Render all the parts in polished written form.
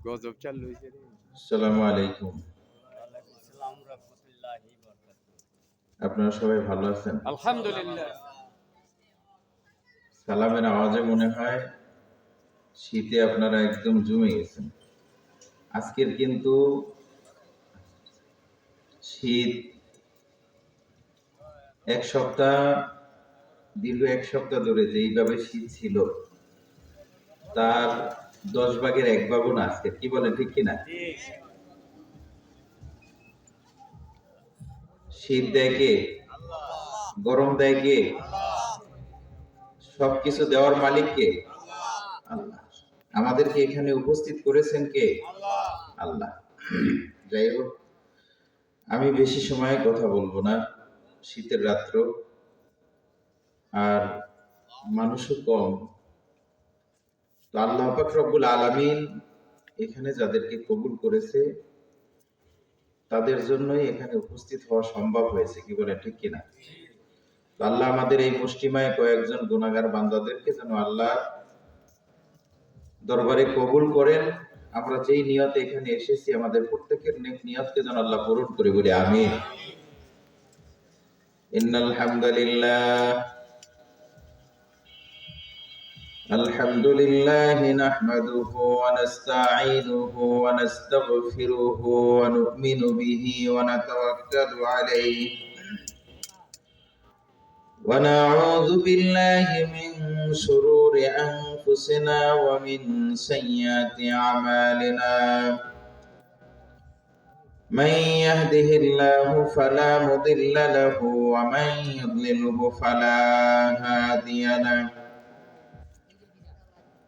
গজব চালু হয়েছে রে। আসসালামু আলাইকুম। আপনারা সবাই ভালো আছেন? আলহামদুলিল্লাহ। সালামের আওয়াজে মনে হয় শীতে আপনারা একদম জমে গেছেন। আজকের কিন্তু শীত এক সপ্তাহ, দীর্ঘ এক সপ্তাহ ধরে যেইভাবে শীত ছিল তার 10 ভাগের 1 ভাগও না আজকে, কি বলেন ঠিক কিনা? শীত দেয় কে? গরম দেয় কে? সবকিছু দেওয়ার মালিক কে? আল্লাহ। আমাদেরকে এখানে উপস্থিত করেছেন কে? আল্লাহ। যাই হোক, আমি বেশি সময় কথা বলবো না, শীতের রাত্র আর মানুষও কম। তো আল্লাহ পাক রব্বুল আলামিন এখানে যাদেরকে কবুল করেছে তাদের জন্যই এখানে উপস্থিত হওয়া সম্ভব হয়েছে, কি বলে ঠিক কিনা? তো আল্লাহ আমাদের এই মুষ্টিমায় কয়েকজন গুনাহগার বান্দাদেরকে যেন আল্লাহ দরবারে কবুল করেন। আমরা যেই নিয়তে এখানে এসেছি আমাদের প্রত্যেকের নেক নিয়তকে যেন আল্লাহ পূরণ করে, বলি আমিন। ইন্নাল হামদালিল্লাহ আলহামদুলিল্লাহি নাহমাদুহু ওয়া নাস্তাঈনুহু ওয়া নাস্তাগফিরুহু ওয়া নু'মিনু বিহি ওয়া নাতাওয়াক্কালু আলাইহি ওয়া নাউযু বিল্লাহি মিন শুরুরি আনফুসিনা ওয়া মিন সাইয়্যাতি আমালিনা। من يهده الله فلا مضل له ومن يضلله فلا هادي له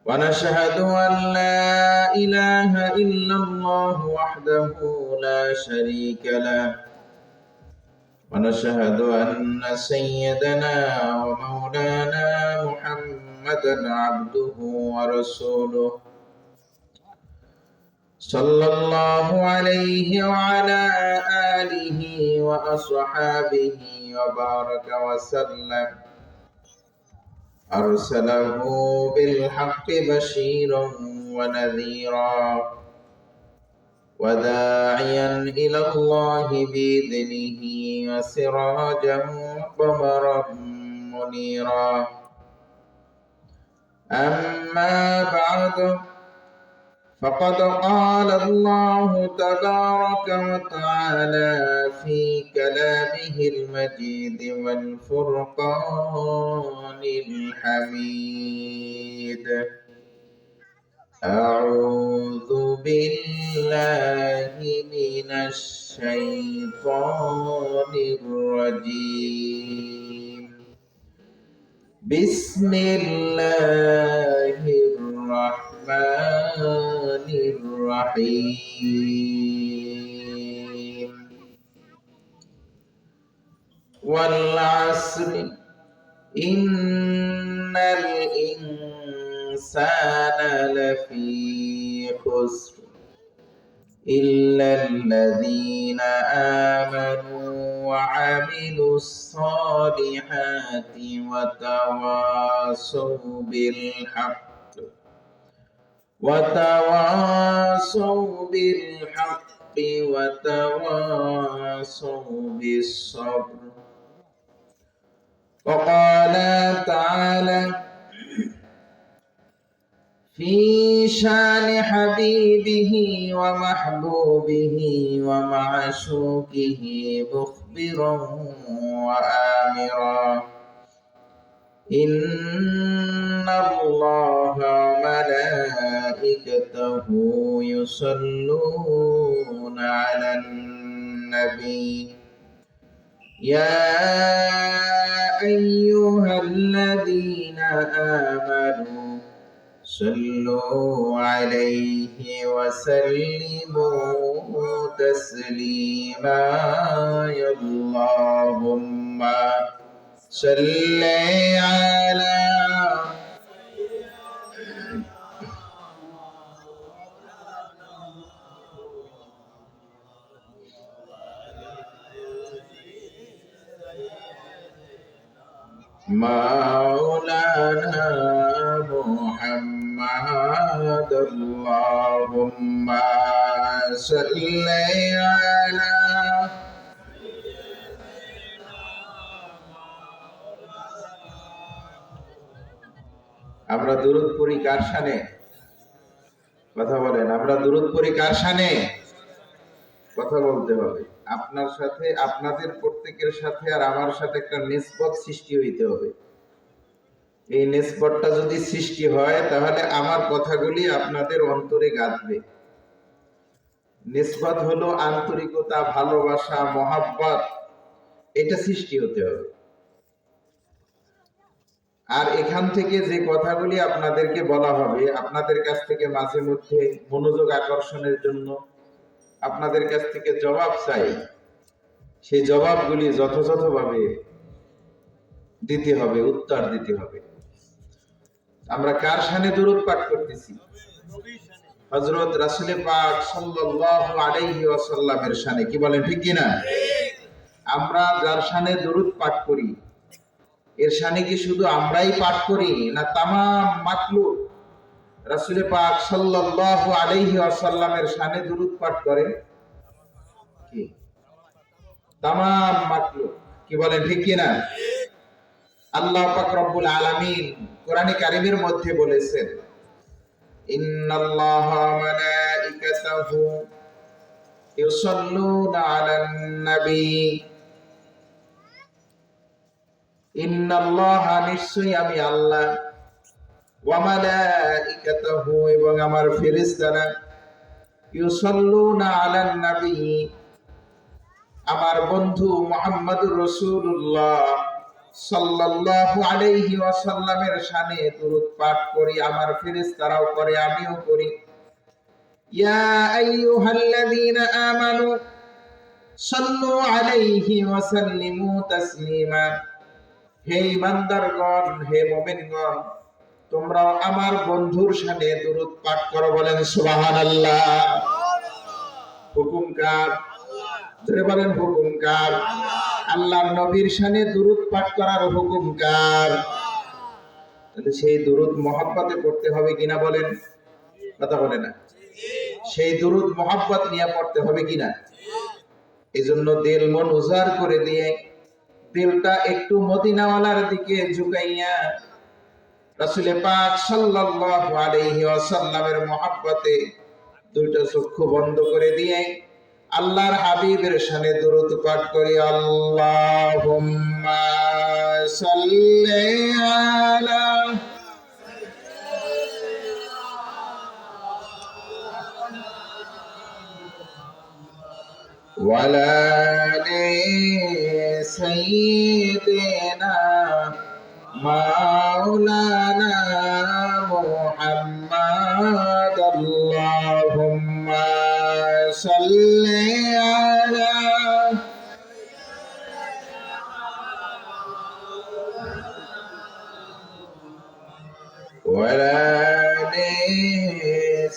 ونشهد أن لا إله إلا الله وحده لا شريك له ونشهد أن سيدنا ومولانا محمدا عبده ورسوله صلى الله عليه وعلى آله وأصحابه وبارك وسلم. أرسله بالحق بشيرا ونذيرا وداعيا إلى الله بإذنه وسراجا قمرا منيرا. أما بعد فقد قال الله تبارك وتعالى في كلامه المجيد والفرقان الحميد. أعوذ بالله من الشيطان الرجيم. بسم الله الرحمن الرحيم. والعصر إن الإنسان لفي خسر إلا الذين آمنوا وعملوا الصالحات وتواصوا بالحق وتواصوا بالصبر. وقال تعالى في شان حبيبه ومحبوبه ومعشوقه مخبرا وآمرا: إن الله وملائكته يصلون على النبي يا أيها الذين آمنوا صلوا عليه وسلموا تسليما. اللهم صل على مولانا محمد. اللهم صل على আমরা দুরূদ পড়ি কার শানে? কথা বলেন, আমরা দুরূদ পড়ি কার শানে? কথা বলতে হবে। আপনার সাথে, আপনাদের প্রত্যেকের সাথে আর আমার সাথে একটা নিসবত সৃষ্টি হইতে হবে। এই নিসবতটা যদি সৃষ্টি হয় তাহলে আমার কথাগুলি আপনাদের অন্তরে গাঁথবে। নিসবত হলো আন্তরিকতা, ভালোবাসা, মহাব্বত, এটা সৃষ্টি হতে হবে। আর এখান থেকে যে কথাগুলি আপনাদেরকে বলা হবে, আপনাদের কাছ থেকে মাঝে মধ্যে মনোযোগ আকর্ষণের জন্য আপনাদের কাছ থেকে জবাব চাই। সেই জবাবগুলি যথাযথভাবে দিতে হবে, উত্তর দিতে হবে। আমরা কার শানে দুরূদ পাঠ করতেছি? হযরত রাসূল পাক সাল্লাল্লাহু আলাইহি ওয়াসাল্লামের শানে। কি বলেন, ঠিক কি না? আমরা যার শানে দুরূদ পাঠ করি, এর শানে কি শুধু আমরাই পাঠ করি, না তামাম মাখলুক রাসূল পাক সাল্লাল্লাহু আলাইহি ওয়াসাল্লামের শানে দুরূদ পাঠ করে? কি তামাম মাখলুক? কি বলেন, ঠিক কি না? আল্লাহ পাক রব্বুল আলামিন কোরআনে কারীমের মধ্যে বলেছেন, ইন্নাল্লাহা ওয়া মালাইকাতাহু ইউসাল্লুনা আলান নবী। ইন্নাল্লাহা, নিশ্চয়ই আমি আল্লাহ, ওয়া মালাইকাতাহু, এবং আমার ফেরেশতারা, ইউসাল্লুনা আলান নবী, আমার বন্ধু মুহাম্মদুর রাসূলুল্লাহ সাল্লাল্লাহু আলাইহি ওয়াসাল্লামের শানে দুরূদ পাঠ করি। আমার ফেরেশতারাও করে, আমিও করি। ইয়া আইয়ুহাল্লাযীনা আমানু সাল্লু আলাইহি ওয়া সাল্লিমু তাসলিমা। হে ঈমানদারগণ, হে মুমিনগণ, তোমরা আমার বন্ধুর শানে দুরূদ পাঠ করো। বলেন সুবহানাল্লাহ। হুকুম কার? জোরে বলেন, হুকুম কার? আল্লাহর নবীর শানে দুরূদ পাঠ করার হুকুম কার? তাহলে সেই দুরূদ মহব্বতে পড়তে হবে কিনা বলেন? কথা বলে না। সেই দুরূদ মহব্বত নিয়ে পড়তে হবে কিনা? এজন্য দিল মন উজাড় করে দিয়ে, দিলটা একটু মদিনাওয়ালার দিকে ঝুঁকাইয়া রাসূল পাক সাল্লাল্লাহু আলাইহি ওয়াসাল্লামের মহব্বতে দুইটা চক্ষু বন্ধ করে দিয়ে আল্লাহর হাবিবের শানে দুরূদ পাঠ করি। আল্লাহুম্মা সাল্লি আলা ওয়ালা আলি সাইয়্যিদিনা মাওলানা মুহাম্মদ। আল্লাহুম্মা সাল্লি আলা ওয়ালা আলি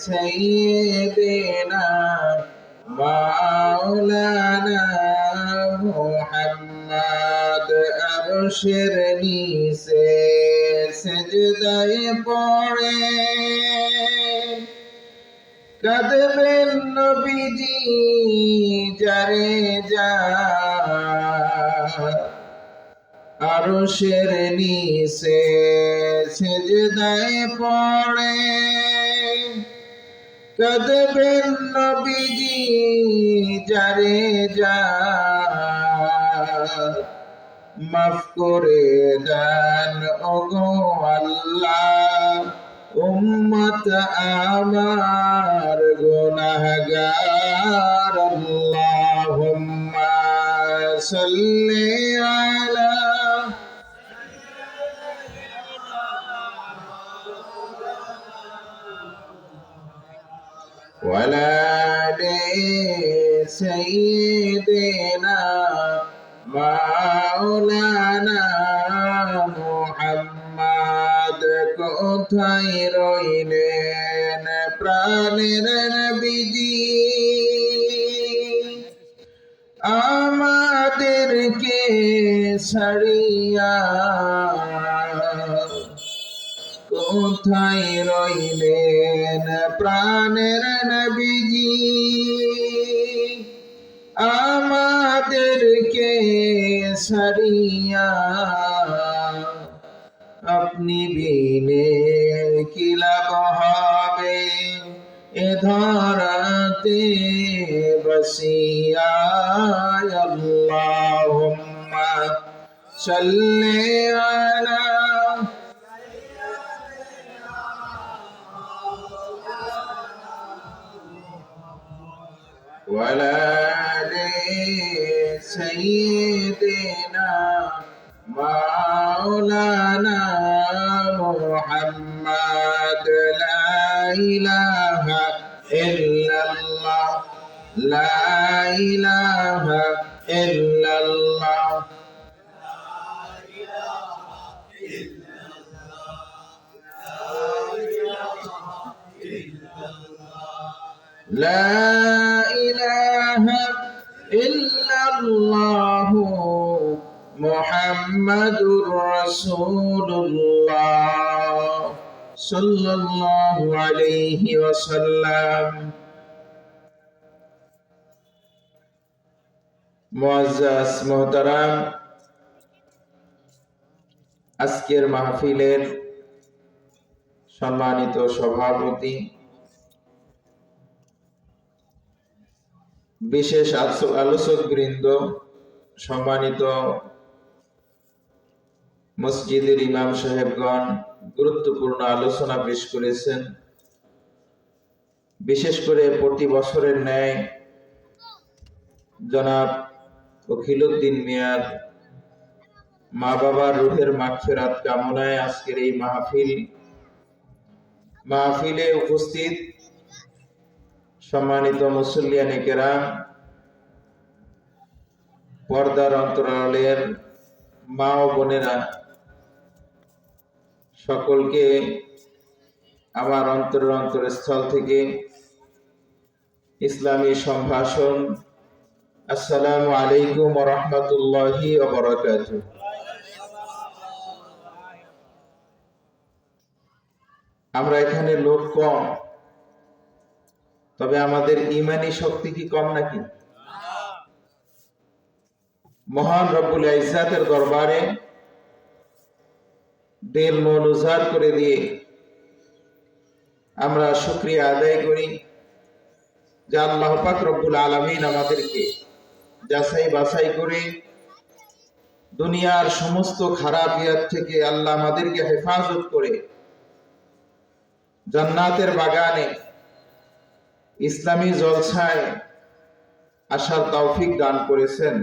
সাইয়্যিদিনা মাওলানা মুহাম্মদ। আরশের নিচে সিজদায় পড়ে কাঁদবেন নবীজি যারে যা। আরশের নিচে সিজদায় পড়ে কাঁদবেন নবীজি যারে যা। মাফ করে দেন ওগো আল্লাহ, উম্মত আমার গুনাহগার। আল্লাহুম্মা সাল্লি আলা ওয়ালা আলি সাইয়্যিদিনা মাওলানা মুহাম্মদ। কোথায় রইলেন প্রাণের নবীজি, আমাদেরকে ছাড়িয়া? কোথায় রইলেন প্রাণের নবীজি, আমাদেরকে সারিয়া আপনি বিনে কি লাভ হবে এ ধরাতে বসিয়া। আল্লাহুম্মা সাল্লি আলা ওয়ালা আলি সাইয়্যিদিনা মাওলানা মুহাম্মদ। লা ইলাহা ইল্লাল্লাহ, লা ইলাহা ইল্লাল্লাহ, লা ইলাহা ইল্লাল্লাহ মুহাম্মাদুর রাসূলুল্লাহ সাল্লাল্লাহু আলাইহি ওয়াসাল্লাম। মুআজ্জাজ মুহতারাম, আজকের মাহফিলের সম্মানিত সভাপতি, বিশেষ আলোচক বৃন্দ, সম্মানিত মসজিদের ইমাম সাহেবগণ গুরুত্বপূর্ণ আলোচনা পেশ করেছেন। বিশেষ করে প্রতি বছরের ন্যায় জনাব উকিলউদ্দিন মিয়ার মা বাবার রুহের মাগফিরাত কামনায় আজকের এই মাহফিলে উপস্থিত সম্মানিত মুসল্লিয়ানে কেরাম, পর্দার অন্তরালের মা ও বোনেরা, সকলকে আমার অন্তরস্থল থেকে ইসলামী সম্ভাষণ আসসালামু আলাইকুম ওয়া রাহমাতুল্লাহি ওয়া বারাকাতুহু। আমরা এখানে লোক কম, তবে আমাদের ঈমানি শক্তি কি কম নাকি? মহান রব্বুল ইজ্জাতের দরবারে দিল মন উজাড় করে দিয়ে আমরা শুকরিয়া আদায় করি যে আল্লাহ পাক রব্বুল আলামিন আমাদেরকে যাচাই বাছাই করে দুনিয়ার সমস্ত খারাপিয়াত থেকে আল্লাহ আমাদেরকে হেফাজত করে জান্নাতের বাগানে ইসলামী জলসায় আসার তৌফিক দান করেছেন,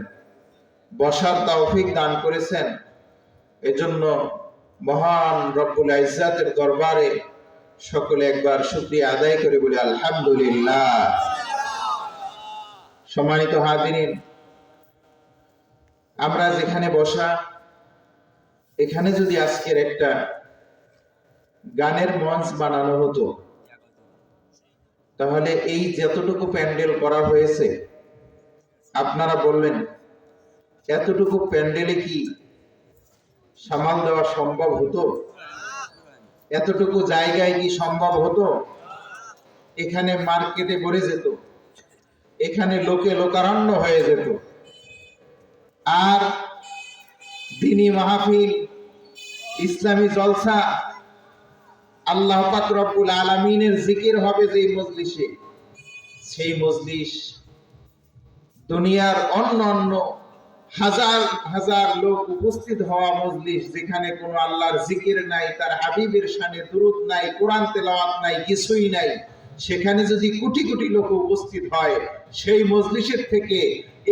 বসার তৌফিক দান করেছেন। এজন্য মহান রব্বুল ইজ্জাতের দরবারে সকলে একবার শুকরিয়া আদায় করে বলি আলহামদুলিল্লাহ। সম্মানিত হাজিরিন, আমরা যেখানে বসা, এখানে যদি আজকের একটা গানের মঞ্চ বানানো হতো, তাহলে এই যতটুকু প্যান্ডেল করা হয়েছে, আপনারা বললেন এতটুকু প্যান্ডেলে কি সামাল দেওয়া সম্ভব হতো? এতটুকু জায়গায় কি সম্ভব হতো? এখানে মার্কেটে ভরে যেত, এখানে লোকে লোকারণ্য হয়ে যেত। আর দ্বীনি মাহফিল, ইসলামী জলসা, আল্লাহ পাক রব্বুল আলামিনের জিকির হবে যেই মজলিসে, সেই মজলিস দুনিয়ার অন্য হাজার হাজার লোক উপস্থিত হওয়া মজলিস, যেখানে কোনো আল্লাহর জিকির নাই, তার হাবিবের শানে দুরূদ নাই, কোরআন তেলাওয়াত নাই, কিছুই নাই, সেখানে যদি কোটি কোটি লোক উপস্থিত হয়, সেই মজলিসের থেকে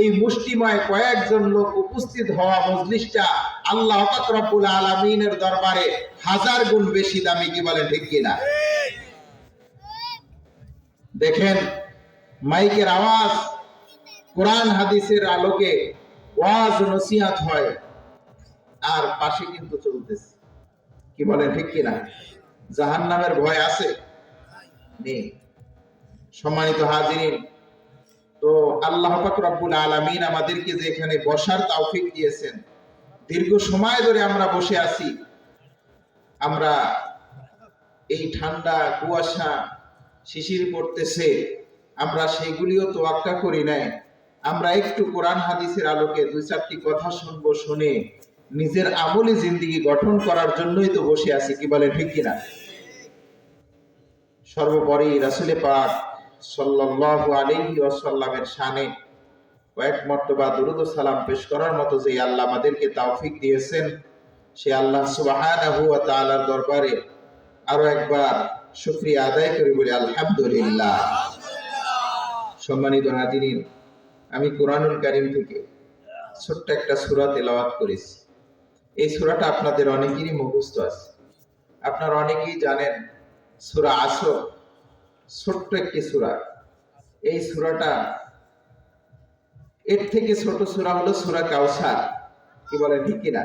এই মুষ্টিময় কয়েকজন লোক উপস্থিত হওয়া মজলিসটা আল্লাহ পাক রব্বুল আলামিনের দরবারে হাজার গুণ বেশি দামি। কি বলেন ঠিক কিনা? দেখেন, মাইকের আওয়াজ, কোরআন হাদিসের আলোকে ওয়াজ নসিহত হয়, আর পাশে কিন্তু চলতেছে। কি বলেন ঠিক কিনা? জাহান্নামের ভয় আছে? নেই। সম্মানিত হাজিরিন, তো আল্লাহ পাক রব্বুল আলামিন আমাদেরকে যে এখানে বসার তৌফিক দিয়েছেন, দীর্ঘ সময় ধরে আমরা বসে আছি, আমরা এই ঠান্ডা কুয়াশা শিশির পড়তেছে, আমরা সেইগুলিও তোয়াক্কা করি নাই। আমরা একটু কোরআন হাদিসের আলোকে দুই চারটি কথা শুনবো, শুনে নিজের আমলি জিন্দেগি গঠন করার জন্যই তো বসে আছি, কি বলে ঠিক কিনা? সর্বোপরি রাসূল পাক সাল্লাল্লাহু আলাইহি ওয়াসাল্লামের শানে কয়েক মর্তবা দুরূদ ও সালাম পেশ করার মতো যে আল্লাহ আমাদেরকে তৌফিক দিয়েছেন, সে আল্লাহ সুবহানাহু ওয়া তাআলার দরবারে আরো একবার শুকরিয়া আদায় করি, বলি আলহামদুলিল্লাহ। সম্মানিত হাজিরিন, আমি কোরআনুল কারীম থেকে ছোট্ট একটা সূরা তেলাওয়াত করেছি। এই সূরাটা আপনাদের অনেকেরই মুখস্থ আছে, আপনারা অনেকেই জানেন। সূরা আসর ছোট্ট একটি সূরা। এই সূরাটা, এর থেকে ছোট সূরা হলো সূরা কাউসার, কি বলেন ঠিক কিনা?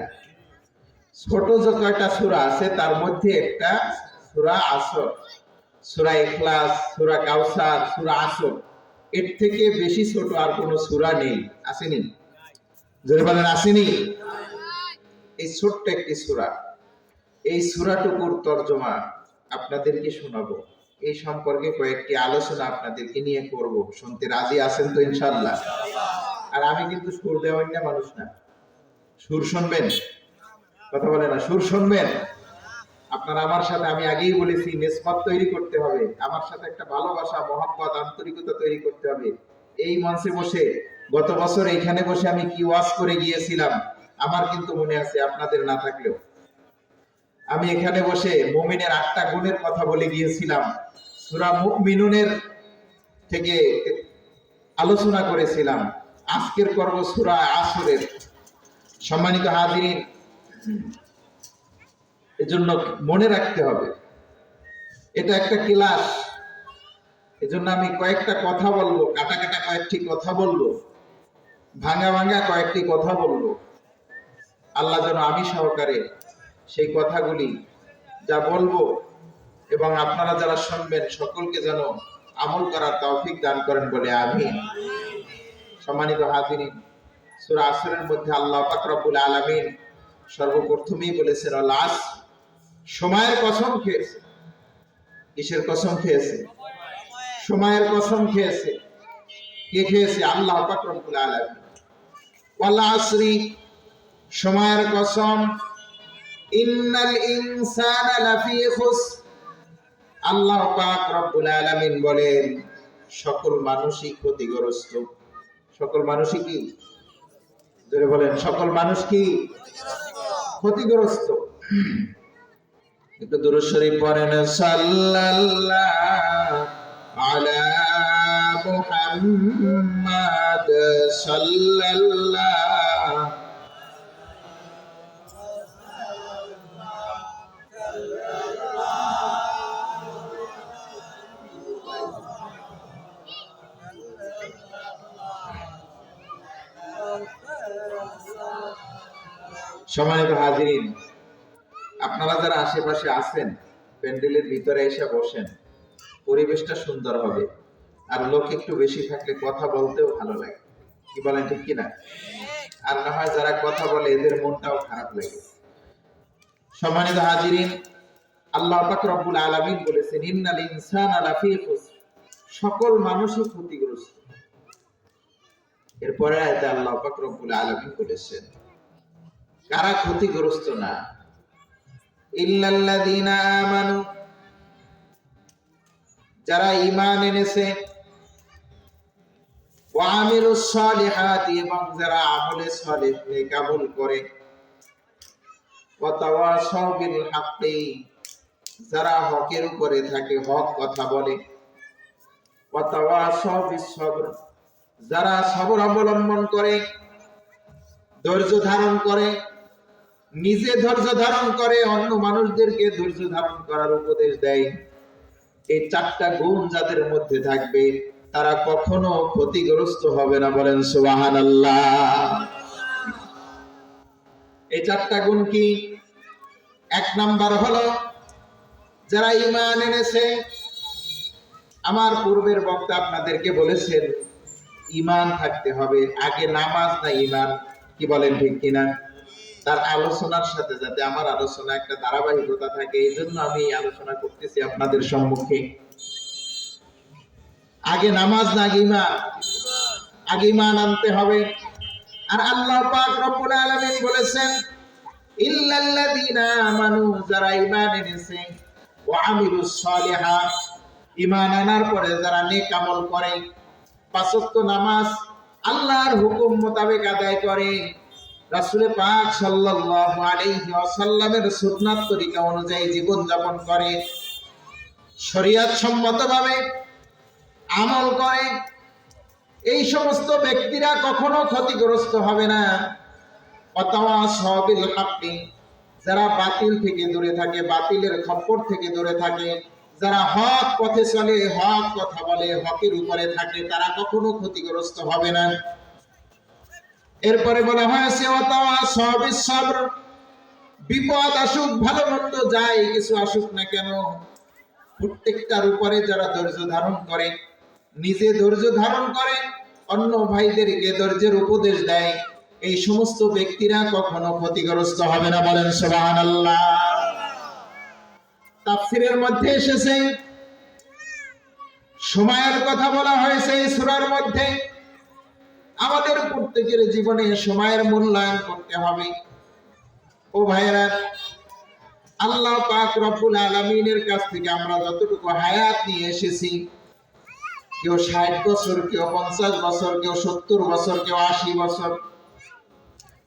ছোট যে কয়টা সূরা আছে তার মধ্যে একটা সূরা আসর, সূরা ইখলাস, সূরা কাউসার, সূরা আসর, এর থেকে বেশি ছোট আর কোনো সূরা নেই। আসেনি? জোরে বলেন আসেনি? এই ছোট্ট একটি সূরা, এই সূরাটুকুর তরজমা আপনাদেরকে শোনাবো। এই সম্পর্কে কয়েকটি আলোচনা আপনাদেরকে নিয়ে করব। শুনতে রাজি আছেন তো ইনশাআল্লাহ? আর আমি কিন্তু সুর দেওয়ার না মানুষ না। সুর শুনবেন? কথা বলে না, সুর শুনবেন? আপনারা আমার সাথে, আমি আগেই বলেছি, নিসবত তৈরি করতে হবে, আমার সাথে একটা ভালোবাসা, মহব্বত, আন্তরিকতা তৈরি করতে হবে। এই মঞ্চে বসে গত বছর এইখানে বসে আমি কি ওয়াজ করে গিয়েছিলাম আমার কিন্তু মনে আছে, আপনাদের না থাকলেও। আমি এখানে বসে মুমিনের 8টা গুণের কথা বলে গিয়েছিলাম, সূরা মুমিনুনের থেকে আলোচনা করেছিলাম। আজকের পর্ব সূরা আসরের। সম্মানিত হাজিরিন, এজন্য মনে রাখতে হবে, এটা একটা ক্লাস। এজন্য আমি কয়েকটা কথা বলবো, কাটা কাটা কয়েকটি কথা বলবো, ভাঙা ভাঙা কয়েকটি কথা বলবো। আল্লাহ যেন আমি সহকারে সেই কথাগুলি যা বলবো এবং আপনারা যারা শুনবেন সকলকে যেন আমল করার তৌফিক দান করেন, বলে আমিন। সম্মানিত হাজিরিন, সূরা আসরের মধ্যে আল্লাহ পাক রব্বুল আলামিন সর্বপ্রথমেই বলেছেন আল আসর, সময়ের কসম খেয়েছে। কিসের কসম খেয়েছে? সময়ের কসম খেয়েছে। কে খেয়েছে? আল্লাহ পাক রব্বুল আলামিন। ওয়াল আসরি, সময়ের কসম। ইন্নাল ইনসানা লাফি খুসর, আল্লাহ পাক রব্বুল আলামিন বলেন সকল মানুষই ক্ষতিগ্রস্ত। সকল মানুষই কি? জোরে বলেন, সকল মানুষ কি? ক্ষতিগ্রস্ত। একটু দুরূদ শরীফ পড়েন, সাল্লাল্লাহু আলা মুহাম্মাদ সাল্লাল্লাহু। সম্মানিত হাজিরিন, আপনারা যারা আশেপাশে আছেন প্যান্ডেলের ভিতরে এসে বসেন, পরিবেশটা সুন্দর হবে, আর লোক একটু বেশি থাকলে কথা বলতেও ভালো লাগে, কি বলেন ঠিক কিনা? আর না হয় যারা কথা বলে এদের মনটাও খারাপ লাগে। সম্মানিত হাজিরিন, আল্লাহ পাক রব্বুল আলামিন বলেছেন ইন্নাল ইনসানা লাফি খুসর, সকল মানুষই ক্ষতিগ্রস্ত। এরপরে আয়াতে আল্লাহ পাক রব্বুল আলামিন বলেছেন কারা ক্ষতিগ্রস্ত না? ইল্লাল্লাযীনা আমানু, যারা ঈমান এনেছে, ওয়া আমিলুস সালিহাতি, এবং যারা আমলে সালেহ নেক আমল করে, ওয়া তাওয়াসাউ বিল হাক্কি, যারা হকের উপরে থাকে, হক কথা বলে, ওয়া তাওয়াসাউ বিস সবর, যারা সবর অবলম্বন করে, ধৈর্য ধারণ করে, নিজে ধৈর্য ধারণ করে, অন্য মানুষদেরকে ধৈর্য ধারণ করার উপদেশ দেয়। এই 4টা গুণ যাদের মধ্যে থাকবে তারা কখনো ক্ষতিগ্রস্ত হবে না, বলেন সুবহানাল্লাহ। এই 4টা গুণ কি? 1 নাম্বার হলো যারা ঈমান এনেছে। আমার পূর্বের বক্তা আপনাদেরকে বলেছেন ঈমান থাকতে হবে, আগে নামাজ না ঈমান, কি বলেন ঠিক কিনা? তার আলোচনার সাথে যাতে আমার আলোচনা একটা ধারাবাহিকতা থাকে, এই জন্য আমি এই আলোচনা করতেছি আপনাদের সম্মুখে। আগে নামাজ না আগে ঈমান? আগে ঈমান আনতে হবে। আর আল্লাহ পাক রব্বুল আলামিন বলেছেন, ইল্লাল্লাযীনা আমানু, যারা ঈমান এনেছে, ওয়া আমিলুস সালিহাত, ঈমান আনার পরে যারা নেক আমল করে, পাঁচ ওয়াক্ত নামাজ আল্লাহর হুকুম মোতাবেক আদায় করে, রাসূল পাক সাল্লাল্লাহু আলাইহি ওয়াসাল্লামের সুন্নাত তরিকা অনুযায়ী জীবন যাপন করে, শরীয়ত সম্মতভাবে আমল করে, এই সমস্ত ব্যক্তিরা কখনো ক্ষতিগ্রস্ত হবে না। ওয়াতাওয়াসাউ বিল হাক্কি, যারা বাতিল থেকে দূরে থাকে, বাতিলের খপ্পর থেকে দূরে থাকে, যারা হক পথে চলে, হক কথা বলে, হকের উপরে থাকে, তারা কখনো ক্ষতিগ্রস্ত হবে না। এরপরে বলা হয়েছে ওয়াতাওয়াসাউ বিস সাবর, বিপদ আসুক, ভালো মন্দ যাই কিছু আসুক না কেন, প্রত্যেকটার উপরে যারা ধৈর্য ধারণ করে, নিজে ধৈর্য ধারণ করে, অন্য ভাইদেরকে ধৈর্যের উপদেশ দেয়, এই সমস্ত ব্যক্তিরা কখনো ক্ষতিগ্রস্ত হবে না। বলেন সুবহানাল্লাহ। তাফসীরের মধ্যে এসেছে, সময়ের কথা বলা হয়েছে এই সূরার মধ্যে। আমাদের প্রত্যেকের জীবনে সময়ের মূল্যায়ন করতে হবে। ও ভাইরা, আল্লাহ পাক রব্বুল আলামিনের কাছ থেকে আমরা যতটুকু হায়াত নিয়ে এসেছি, কেউ 60 বছর, কেউ 50 বছর, কেউ 70 বছর, কেউ 80 বছর,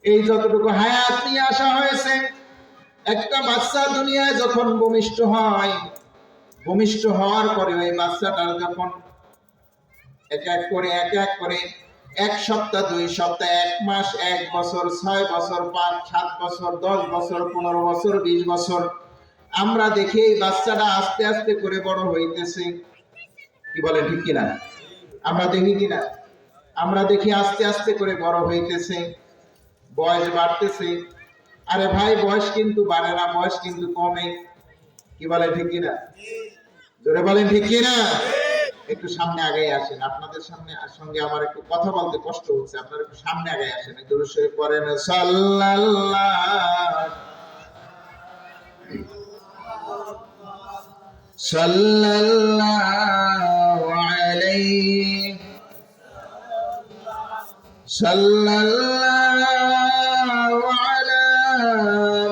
এই যতটুকু হায়াত নিয়ে আসা হয়েছে, একটা বাচ্চা দুনিয়ায় যখন ভূমিষ্ঠ হয়, ভূমিষ্ঠ হওয়ার পরে ওই বাচ্চাটার যখন এক এক করে 1 সপ্তাহ, 2 সপ্তাহ, 1 মাস, 1 বছর, 6 বছর, 5, 7 বছর, 10 বছর, 15 বছর, 20 বছর, আমরা দেখি এই বাচ্চাটা আস্তে আস্তে করে বড় হইতেছে। কি বলে, ঠিক কিনা? আমরা দেখি কিনা? আমরা দেখি আস্তে আস্তে করে বড় হইতেছে, বয়স বাড়তেছে। আরে ভাই, বয়স কিন্তু বাড়ে না, বয়স কিন্তু কমে। কি বলে, ঠিক কিনা? জোরে বলেন, ঠিক কিনা? একটু সামনে আগে আসেন, আপনাদের সঙ্গে আমার একটু কথা বলতে কষ্ট হচ্ছে, আপনারা একটু সামনে আগে আসেন, দরুদ শরীফ পড়েন, সাল্লাল্লাহু আলাইহি সাল্লাল্লাহু আলা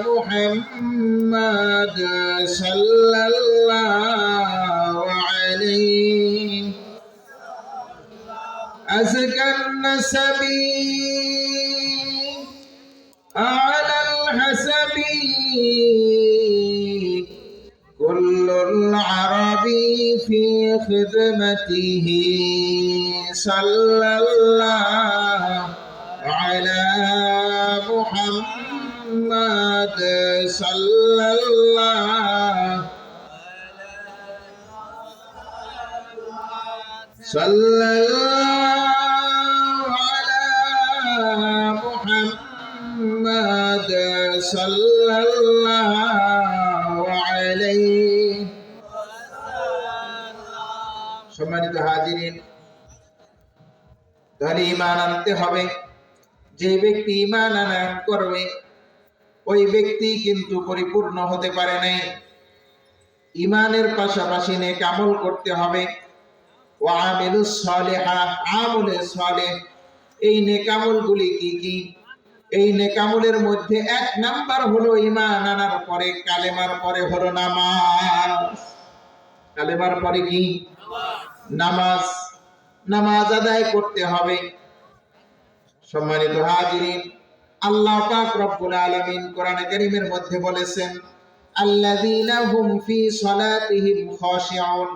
মুহাম্মাদ সাল্লাল্লাহু আলাইহি আযকান নাসাবি আলাল হাসাবি কুল্লুল আরাবি ফি খিদমাতিহি সাল্লাল্লাহু আলা মুহাম্মাদ সাল্লাল্লাহু আলা মুহাম্মাদ সাল্লাল্লাহু আলাইহি। সম্মানিত হাজিরিন, তাহলে ঈমান আনতে হবে। যে ব্যক্তি ঈমান আনয়ন করবে, ওই ব্যক্তি কিন্তু পরিপূর্ণ হতে পারে নাই। ঈমানের পাশাপাশি নেক আমল করতে হবে। ওয়া আমিলুস সালিহাত, আমলে সালেহ, এই নেক আমলগুলি কি কি? এই নেক আমলের মধ্যে 1 নাম্বার হলো ঈমান আনার পরে, কালেমার পরে হলো নামাজ। কালেমার পরে কি? নামাজ। নামাজ আদায় করতে হবে। সম্মানিত হাজিরিন, আল্লাহ পাক রব্বুল আলামিন কোরআনে কারীমের মধ্যে বলেছেন, আল্লাযীনা হুম ফি সালাতিহিম খাশিউন,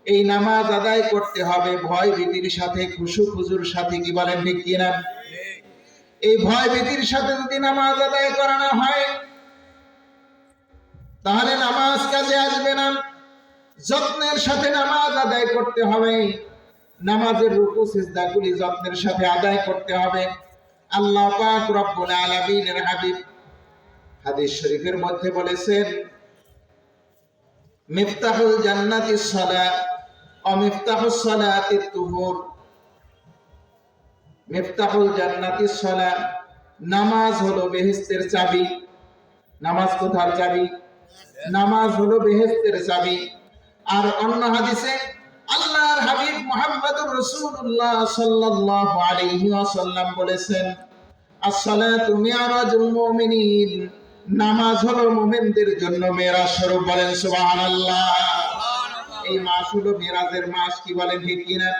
এই নামাজ আদায় করতে হবে ভয় ভীতির সাথে, খুশু খুজুর সাথে। কি বলেন, ঠিক কিনা? এই ভয় ভীতির সাথে যদি নামাজ আদায় করা না হয়, তাহলে নামাজ কাজে আসবে না। যত্নের সাথে নামাজ আদায় করতে হবে। নামাজের রুকু সিজদাগুলি যত্নের সাথে আদায় করতে হবে। আল্লাহ পাক রব্বুল আলামিনের হাবিব হাদিস শরীফের মধ্যে বলেছেন, মিফতাহুল জান্নাতিস সালাত ওয়া মিফতাহুস সালাতিত তুহুর। মিফতাহুল জান্নাতিস সালাত, নামাজ হলো বেহেশতের চাবি। নামাজ কোথার চাবি? নামাজ হলো বেহেশতের চাবি। আর অন্য হাদিসে আল্লাহর হাবিব মুহাম্মদুর রাসূলুল্লাহ সাল্লাল্লাহু আলাইহি ওয়াসাল্লাম বলেছেন, as-salatu mi'rajul mu'minin, নামাজ হলো মুমিনদের জন্য মেরাজ স্বরূপ। বলেন সুবহানাল্লাহ। এই মাস হলো মেরাজের মাস। কি বলেন ঠিক কিনা?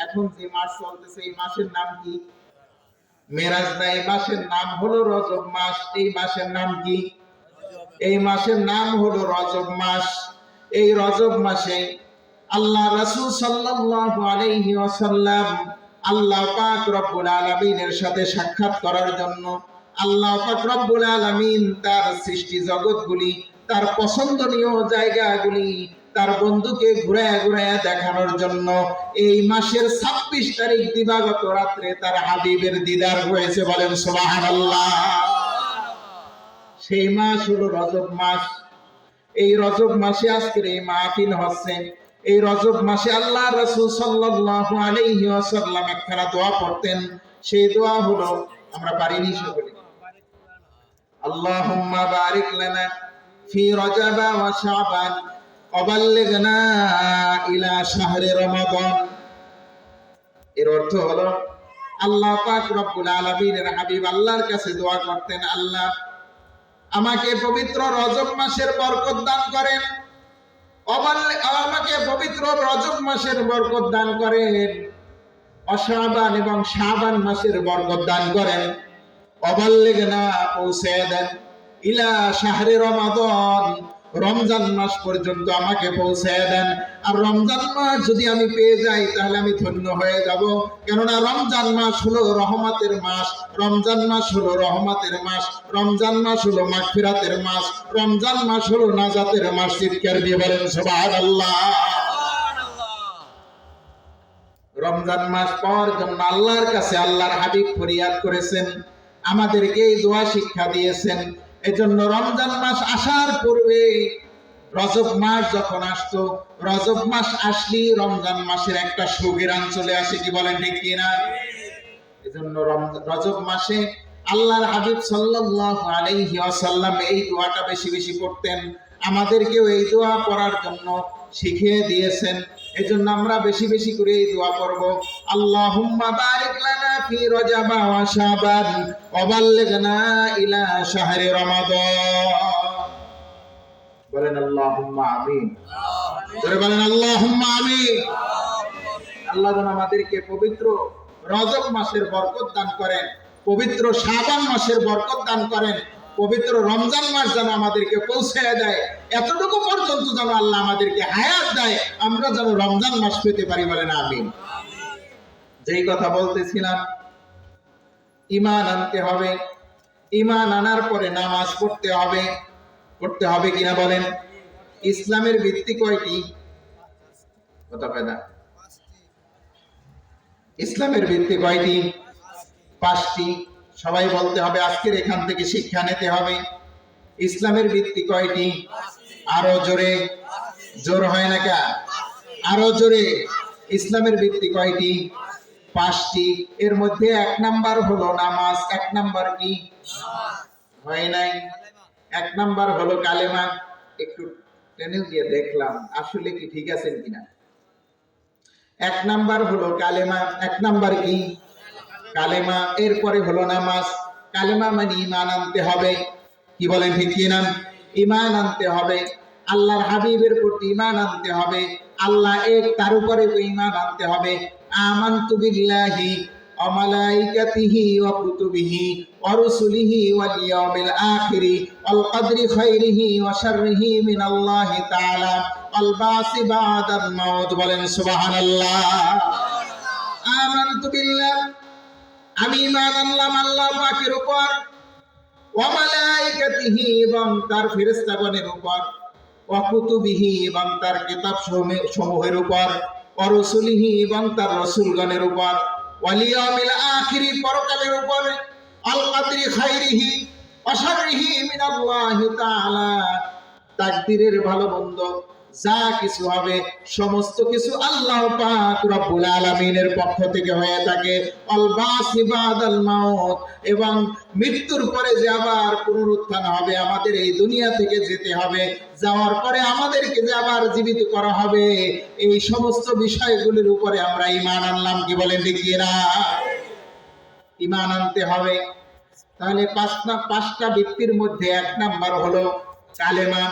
এখন যে মাস চলতেছে এই মাসের নাম কি? মেরাজ না, এই মাসের নাম হলো রজব মাস। এই মাসের নাম কি? এই মাসের নাম হলো রজব মাস। এই রজব মাসে আল্লাহ রাসূল সাল্লাল্লাহু আলাইহি ওয়াসাল্লাম আল্লাহ পাক রব্বুল আলামিনের সাথে সাক্ষাৎ করার জন্য আল্লাহ পাক রব্বুল আলামিন তার সৃষ্টি জগৎগুলি, তার পছন্দনীয় জায়গাগুলি তার বন্ধুকে ঘুরায় ঘুরায় দেখানোর জন্য এই মাসের 26 তারিখ দিবাগত রাত্রে তার হাবিবের দিদার হয়েছে। বলেন সুবহানাল্লাহ। সেই মাস হলো রজব মাস। এই রজব মাসে আজকের এই মাহফিল হচ্ছে। এই রজব মাসে আল্লাহ রাসূল সাল্লাল্লাহু আলাইহি ওয়াসাল্লাম একখানা দোয়া পড়তেন। সেই দোয়া হলো, আমরা পারিনি সকলে, আল্লাহুম্মা বারিক লানা ফি রজব ওয়া শাবান ওয়া বাল্লিগনা ইলা শাহরি রমাদান। এর অর্থ হলো আল্লাহ পাক রব্বুল আলামিনের হাবিব আল্লাহর কাছে দোয়া করতেন, আল্লাহ আমাকে পবিত্র রজব মাসের বরকত দান করেন, আমাকে পবিত্র রজব মাসের বরকত দান করেন, শাবান এবং শাবান মাসের বরকত দান করেন, অবাল্লিগনা পৌঁছে দেন ইলা শাহরি রমাদান, রমজান মাস পর্যন্ত আমাকে পৌঁছে দেন। আর রমজান মাস যদি আমি পেয়ে যাই তাহলে আমি ধন্য হয়ে যাব, কেননা রমজান মাস হলো রহমতের মাস, রমজান মাস হলো রহমতের মাস, রমজান মাস হলো মাগফিরাতের মাস, রমজান মাস হলো নাজাতের মাস। চিৎকার দিয়ে বলেন সুবহানাল্লাহ। রমজান মাস পাওয়ার জন্য আল্লাহর কাছে আল্লাহর হাবিব ফরিয়াদ করেছেন, আমাদেরকে এই দোয়া শিক্ষা দিয়েছেন। এজন্য রমজান মাস আসার পূর্বে রজব মাস যখন আসতো, রজব মাস আসলি রমজান মাসের একটা সুগিরান চলে আসে। কি বলেন ঠিক কিনা? এজন্য রজব মাসে আল্লাহর হাবিব সাল্লাল্লাহু আলাইহি ওয়াসাল্লাম এই দোয়াটা বেশি বেশি পড়তেন। আমাদেরকেও এই দোয়া পড়ার জন্য শিখিয়ে দিয়েছেন। এজন্য আমরা বেশি বেশি করে এই দোয়া পড়ব, আল্লাহুম্মা বারিক লানা ফি রজব ওয়া শাবান ওয়া বাল্লিগনা ইলা শাহরি রমাদান। বলেন আল্লাহুম্মা আমিন। জোরে বলেন আল্লাহুম্মা আমিন। আল্লাহ যেন আমাদেরকে পবিত্র রজব মাসের বরকত দান করেন, পবিত্র শাবান মাসের বরকত দান করেন, পবিত্র রমজান মাস যেন আমাদেরকে পৌঁছে দেয়। এতটুকু পর্যন্ত যেন আল্লাহ আমাদেরকে হায়াত দেয়, আমরা যেন রমজান মাস পেতে পারি। বলেন আমিন। যেই কথা বলতেছিলাম, ঈমান আনতে হবে। ঈমান আনার পরে নামাজ পড়তে হবে। পড়তে হবে কিনা বলেন? ইসলামের ভিত্তি কয়টি? কথা কয় না। ইসলামের ভিত্তি কয়টি? 5টি। সবাই বলতে হবে, আজকের এখান থেকে শিক্ষা নিতে হবে। ইসলামের ভিত্তি কয়টি? আরো জোরে, জোর হয় না কা? আরো জোরে। ইসলামের ভিত্তি কয়টি? 5টি। এর মধ্যে 1 নাম্বার হলো নামাজ। 1 নাম্বার কি? হয় নাই। 1 নাম্বার হলো কালেমা। একটু টেনে দিয়ে দেখলাম আসলে কি ঠিক আছেন কিনা। 1 নাম্বার হলো কালেমা। 1 নাম্বার কি? কালেমা। এরপরে হলো নামাজ। কালেমা মানে ঈমান আনতে হবে। কি বলেন ঠিক কিনা? ঈমান আনতে হবে। আল্লাহর হাবিবের প্রতি ঈমান আনতে হবে। আল্লাহ এক, তার উপরে ঈমান আনতে হবে। আমানতু বিল্লাহি ওয়া মালাইকাতিহি ওয়া কুতুবিহি ওয়া রুসুলিহি ওয়াল ইয়াউমিল আখিরি ওয়াল কদরি খাইরিহি ওয়া শাররিহি মিনাল্লাহি তাআলা ওয়াল বাসি বাদাল মাউত। বলেন সুবহানাল্লাহ। আমানতু বিল্লাহ, আমি ঈমান আনলাম আল্লাহ পাকের উপর, ওয়া মালাইকাতিহি এবং তার ফেরেশতাগণের উপর, ওয়া কুতুবিহি এবং তার কিতাব সমূহের উপর, ওয়া রাসূলিহি এবং তার রাসূলগণের উপর, ওয়াল ইয়াউমিল আখিরি পরকালের উপর, আল কদরি খাইরিহি ওয়া শাররিহি মিনাল্লাহি তাআলা, তাকদীরের ভালো মন্দ যা কিছু হবে সমস্ত কিছু আল্লাহ পাক রব্বুল আলামিনের পক্ষ থেকে হয়ে থাকে। আল বাসি বাদাল মাউত, এবং মৃত্যুর পরে যে আবার পুনরুত্থান হবে, আমাদের এই দুনিয়া থেকে যেতে হবে, যাওয়ার পরে আমাদেরকে যে আবার জীবিত করা হবে, এই সমস্ত বিষয়গুলির উপরে আমরা ঈমান আনলাম। কি বলেন ঠিক না? ঈমান আনতে হবে। তাহলে পাঁচটা ব্যক্তির মধ্যে এক নাম্বার হলো কালেমা।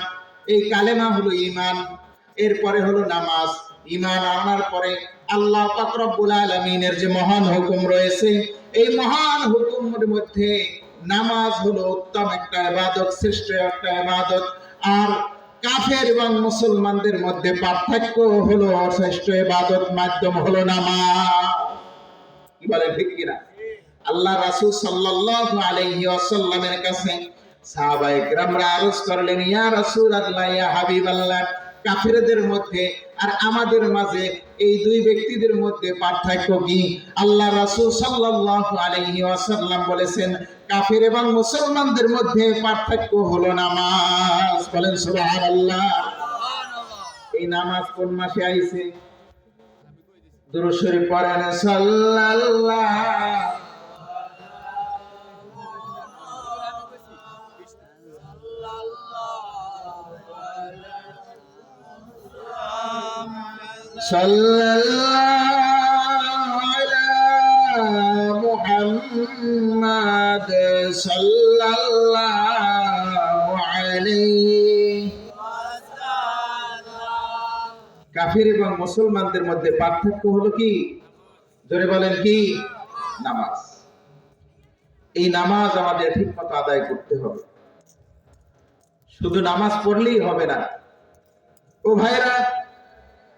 এই কালেমা হলো ঈমান। এরপরে হলো নামাজ। ঈমান আনার পরে আল্লাহ পাক রব্বুল আলামিনের যে মহান হুকুম রয়েছে, এই মহান হুকুমের মধ্যে নামাজ হলো উত্তম একটা ইবাদত, শ্রেষ্ঠ একটা ইবাদত। আর কাফের এবং মুসলমানদের মধ্যে পার্থক্য হলো শ্রেষ্ঠ ইবাদত মাধ্যম হলো নামাজ। কি বলে ঠিক কিনা? আল্লাহ রাসূল সাল্লাল্লাহু আলাইহি ওয়াসাল্লামের কাছে সাহাবায়ে কেরামরা আরজ করলেন, ইয়া রাসূলুল্লাহ, ইয়া হাবিবাল্লাহ, কাফেরদের মধ্যে আর আমাদের মাঝে এই দুই ব্যক্তিদের মধ্যে পার্থক্য কি? আল্লাহ রাসূল সাল্লাল্লাহু আলাইহি ওয়াসাল্লাম বলেছেন, কাফের এবং মুসলমানদের মধ্যে পার্থক্য হলো নামাজ। বলেন সুবহানাল্লাহ। এই নামাজ কোন মাসে আইছে? দুরূদ শরীফ পড়েন, সাল্লাল্লাহু সাল্লাল্লাহু আলা মুহাম্মাদ সাল্লাল্লাহু আলাইহি। কাফির এবং মুসলমানদের মধ্যে পার্থক্য হলো কি? জোরে বলেন কি? নামাজ। এই নামাজ আমাদের ঠিকমতো আদায় করতে হবে। শুধু নামাজ পড়লেই হবে না ও ভাইরা,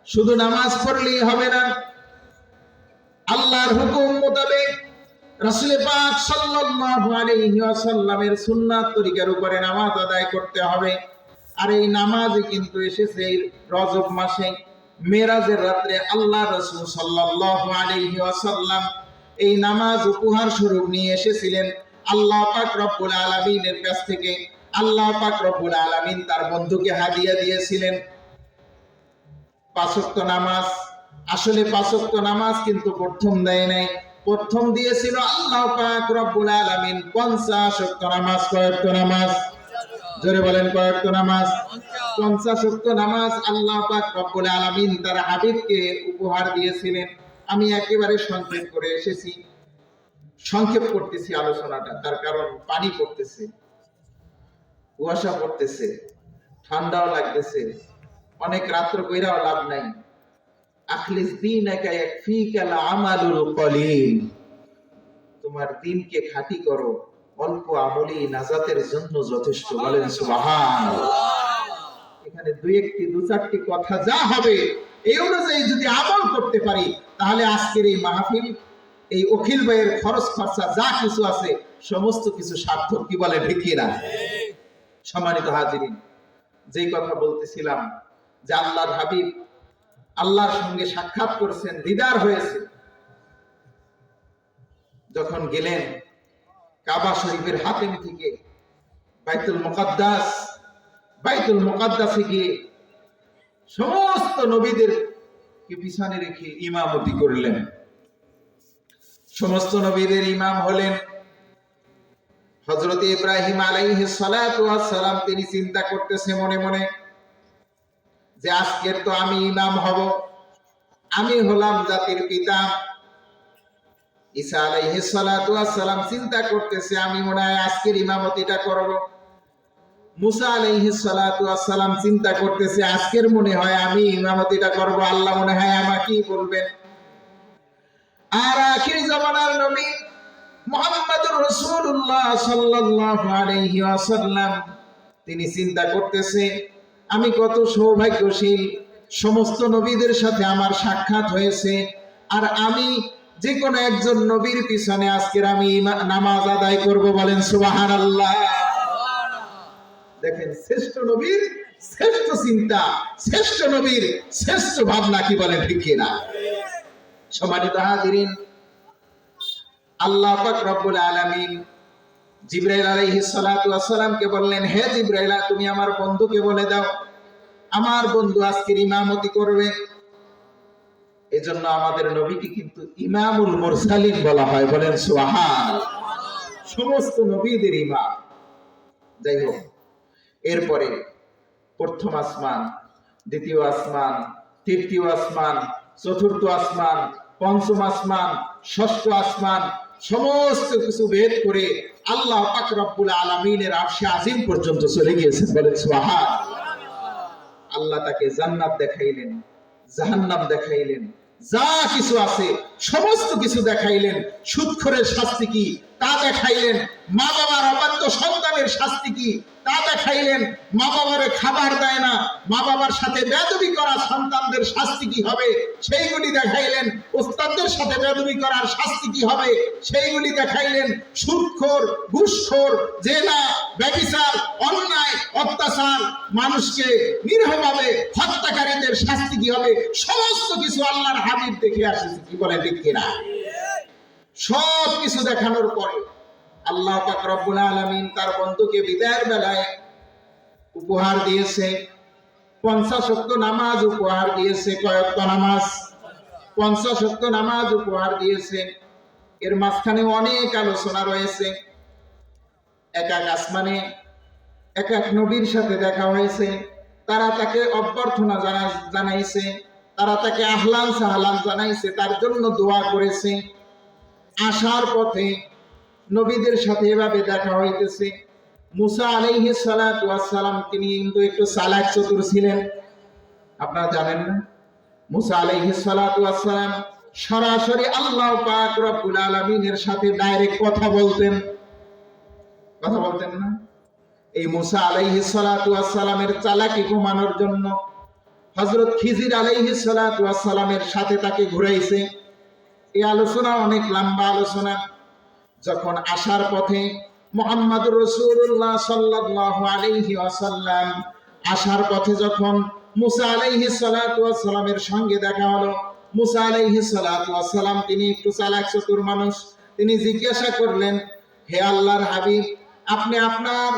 শুধু নামাজ পড়লেই হবে না। আল্লাহর হুকুম মোতাবেক রাসূল পাক সাল্লাল্লাহু আলাইহি ওয়াসাল্লামের সুন্নাত তরিকার উপরে নামাজ আদায় করতে হবে। আর এই নামাজই কিন্তু এসেছে এই রজব মাসে, মেরাজের রাত্রে আল্লাহ রাসূল সাল্লাল্লাহু আলাইহি ওয়াসাল্লাম এই নামাজ উপহার স্বরূপ নিয়ে এসেছিলেন আল্লাহ পাক রব্বুল আলামিনের কাছ থেকে। আল্লাহ পাক রব্বুল আলামিন তার বন্ধুকে হাদিয়া দিয়েছিলেন 5 ওয়াক্ত নামাজ। আসলে 5 ওয়াক্ত নামাজ কিন্তু প্রথম দেয় নাই, প্রথম দিয়েছিল আল্লাহ পাক রব্বুল আলামিন 50 ওয়াক্ত নামাজ। কয় ওয়াক্ত নামাজ? জোরে বলেন, কয় ওয়াক্ত নামাজ? 50 ওয়াক্ত নামাজ আল্লাহ পাক রব্বুল আলামিন তার হাবিবকে উপহার দিয়েছিলেন। আমি একেবারে সংক্ষেপ করে এসেছি, সংক্ষেপ করতেছি আলোচনাটা, তার কারণ পানি পড়তেছে, কুয়াশা পড়তেছে, ঠান্ডাও লাগতেছে, অনেক রাত্র কইরাও লাভ নাই। আখলিস দীনাকা ইয়াকফিকাল আমালুল কলিল, তোমার দ্বীনকে খাঁটি করো, অল্প আমলই নাজাতের জন্য যথেষ্ট। বলেন সুবহানাল্লাহ। এখানে দু চারটি কথা যা হবে এই অনুযায়ী যদি আমল করতে পারি, তাহলে আজকের এই মাহফিল, এই অখিল ভাইয়ের খরচ খরচা যা কিছু আছে সমস্ত কিছু সার্থক। কি বলে ঠিক না? সম্মানিত হাজিরিন, যেই কথা বলতেছিলাম যে আল্লাহর হাবিব আল্লাহর সঙ্গে সাক্ষাৎ করেছেন, দিদার হয়েছে। যখন গেলেন কাবা শরীফের হাতেম থেকে বাইতুল মুকাদ্দাসে গিয়ে সমস্ত নবীদেরকে পিছনে রেখে ইমামতি করলেন। সমস্ত নবীদের ইমাম হলেন হযরত ইব্রাহিম আলাইহিস সালাতু ওয়াস সালাম। তিনি চিন্তা করতেছে মনে মনে যে আজকের তো আমি ইমাম হব, আমি হলাম জাতির পিতা। ঈসা আলাইহিস সালাতু ওয়াস সালাম চিন্তা করতেছে আমি মনে হয় আজকের ইমামতিটা করব। মুসা আলাইহিস সালাতু ওয়াস সালাম চিন্তা করতেছে আজকের মনে হয় আমি ইমামতিটা করব, আল্লাহ মনে হয় আমাকেই বলবেন। আর আখির জামানার নবী মুহাম্মদুর রাসূলুল্লাহ সাল্লাল্লাহু আলাইহি ওয়াসাল্লাম তিনি চিন্তা করতেছে আমি কত সৌভাগ্যশীল, সমস্ত নবীদের সাথে আমার সাক্ষাৎ হয়েছে, আর আমি যে কোনো একজন নবীর পিছনে আজকের আমি নামাজ আদায় করব। বলেন সুবহানাল্লাহ। দেখেন, শ্রেষ্ঠ নবীর শ্রেষ্ঠ চিন্তা, শ্রেষ্ঠ নবীর শ্রেষ্ঠ ভাবনা। কি বলেন ঠিক না? সম্মানিত হাজিরিন, আল্লাহ পাক রব্বুল আলামিন জিবরাইল আলাইহিস সালাতু ওয়াস সালামকে বললেন, হে জিবরাইল, তুমি আমার বন্ধুকে বলে দাও আমার বন্ধু আজকের ইমামতি করবে। এজন্য আমাদের নবীকে কিন্তু ইমামুল মুরসালিন বলা হয়। বলেন সুবহান। সমস্ত নবীদের ইমাম। যাই হোক, এরপরে প্রথম আসমান, দ্বিতীয় আসমান, তৃতীয় আসমান, চতুর্থ আসমান, পঞ্চম আসমান, ষষ্ঠ আসমান, সমস্ত কিছু ভেদ করে আল্লাহ পাক রব্বুল আলামিনের আরশে আজিম পর্যন্ত চলে গিয়েছেন। বলেন সুবহান। আল্লাহ তাকে জান্নাত দেখাইলেন, জাহান্নাম দেখাইলেন, যা কিছু আছে সমস্ত কিছু দেখাইলেন। সুদখোরের শাস্তি কি তা দেখাইলেন, মা বাবার অবাধ্য সন্তানের শাস্তি কি তা দেখাইলেন, মা বাবারে খাবার দেয় না, মা বাবার সাথে বেয়াদবি করা সন্তানদের শাস্তি কি হবে সেইগুলি দেখাইলেন, ওস্তাদদের সাথে বেয়াদবি করার শাস্তি কি হবে সেইগুলি দেখাইলেন। সুদখোর, ঘুষখোর, জেনা, ব্যভিচার, অন্যায়, অত্যাচার, মানুষকে নিরীহভাবে হত্যাকারীদের শাস্তি কি হবে সমস্ত কিছু আল্লাহর হাবিব দেখে আসেছে। কি বলে ঠিক কিনা? সব কিছু দেখানোর পরে আল্লাহ পাক রব্বুল আলামিন তার বন্ধুকে বিদায়ের বেলায় উপহার দিয়েছে 50 ওয়াক্ত নামাজ উপহার দিয়েছে। কয়েকটা নামাজ? 50 ওয়াক্ত নামাজ উপহার দিয়েছে। এর মাঝখানে অনেক আলোচনা রয়েছে। এক এক আসমানে এক এক নবীর সাথে দেখা হয়েছে, তারা তাকে অভ্যর্থনা জানাইছে, তারা তাকে আহলান সাহলান জানাইছে, তার জন্য দোয়া করেছে। আসার পথে নবীদের সাথে এভাবে দেখা হইতেছে। মুসা আলাইহিস সালাতু ওয়াস সালাম তিনি কিন্তু একটু চালাক চতুর ছিলেন, আপনারা জানেন না? মুসা আলাইহিস সালাতু ওয়াস সালাম সরাসরি আল্লাহ পাক রব্বুল আলামিনের সাথে ডাইরেক্ট কথা বলতেন না? এই মুসা আলাইহিস সালাতু ওয়াস সালামের চালাকি কমানোর জন্য হযরত খিজির আলাইহিস সালাতু ওয়াস সালামের সাথে তাকে ঘুরাইছে। এই আলোচনা অনেক লম্বা আলোচনা। যখন আসার পথে মুহাম্মদুর রাসূলুল্লাহ সাল্লাল্লাহু আলাইহি ওয়াসাল্লাম আসার পথে যখন মুসা আলাইহিস সালাতু ওয়াস সালামের সঙ্গে দেখা হলো, মুসা আলাইহিস সালাতু ওয়াস সালাম তিনি একটু চালাক চতুর মানুষ, তিনি জিজ্ঞাসা করলেন, হে আল্লাহর হাবিব, আপনি আপনার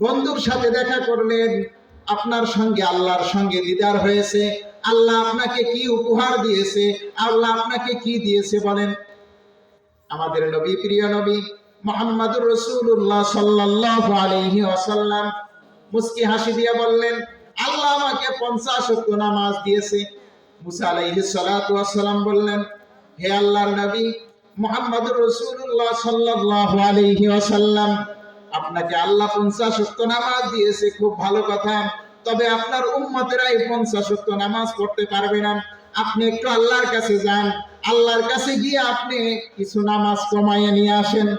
বন্ধুর সাথে দেখা করলেন, আপনার সঙ্গে আল্লাহর সঙ্গে দিদার হয়েছে, আল্লাহ আপনাকে কি উপহার দিয়েছে, আল্লাহ আপনাকে কি দিয়েছে বলেন। আমাদের নবী, প্রিয় নবী মুহাম্মদুর রাসূলুল্লাহ সাল্লাল্লাহু আলাইহি ওয়াসাল্লাম মুস্কি হাসি দিয়ে বললেন, আল্লাহ আমাকে 50 ওয়াক্ত নামাজ দিয়েছে। মুসা আলাইহিস সালাতু ওয়াস সালাম বললেন, হে আল্লাহর নবী মুহাম্মদুর রাসূলুল্লাহ সাল্লাল্লাহু আলাইহি ওয়াসাল্লাম, আপনাকে আল্লাহ 50 ওয়াক্ত নামাজ দিয়েছে, খুব ভালো কথা, তবে আপনার উম্মতেরা এই 50 ওয়াক্ত নামাজ পড়তে পারবে না। আপনি একটু আল্লাহর কাছে যান, আল্লাহর কাছে গিয়ে আপনি কিছু নামাজ কমাইয়ে নিয়ে আসেন।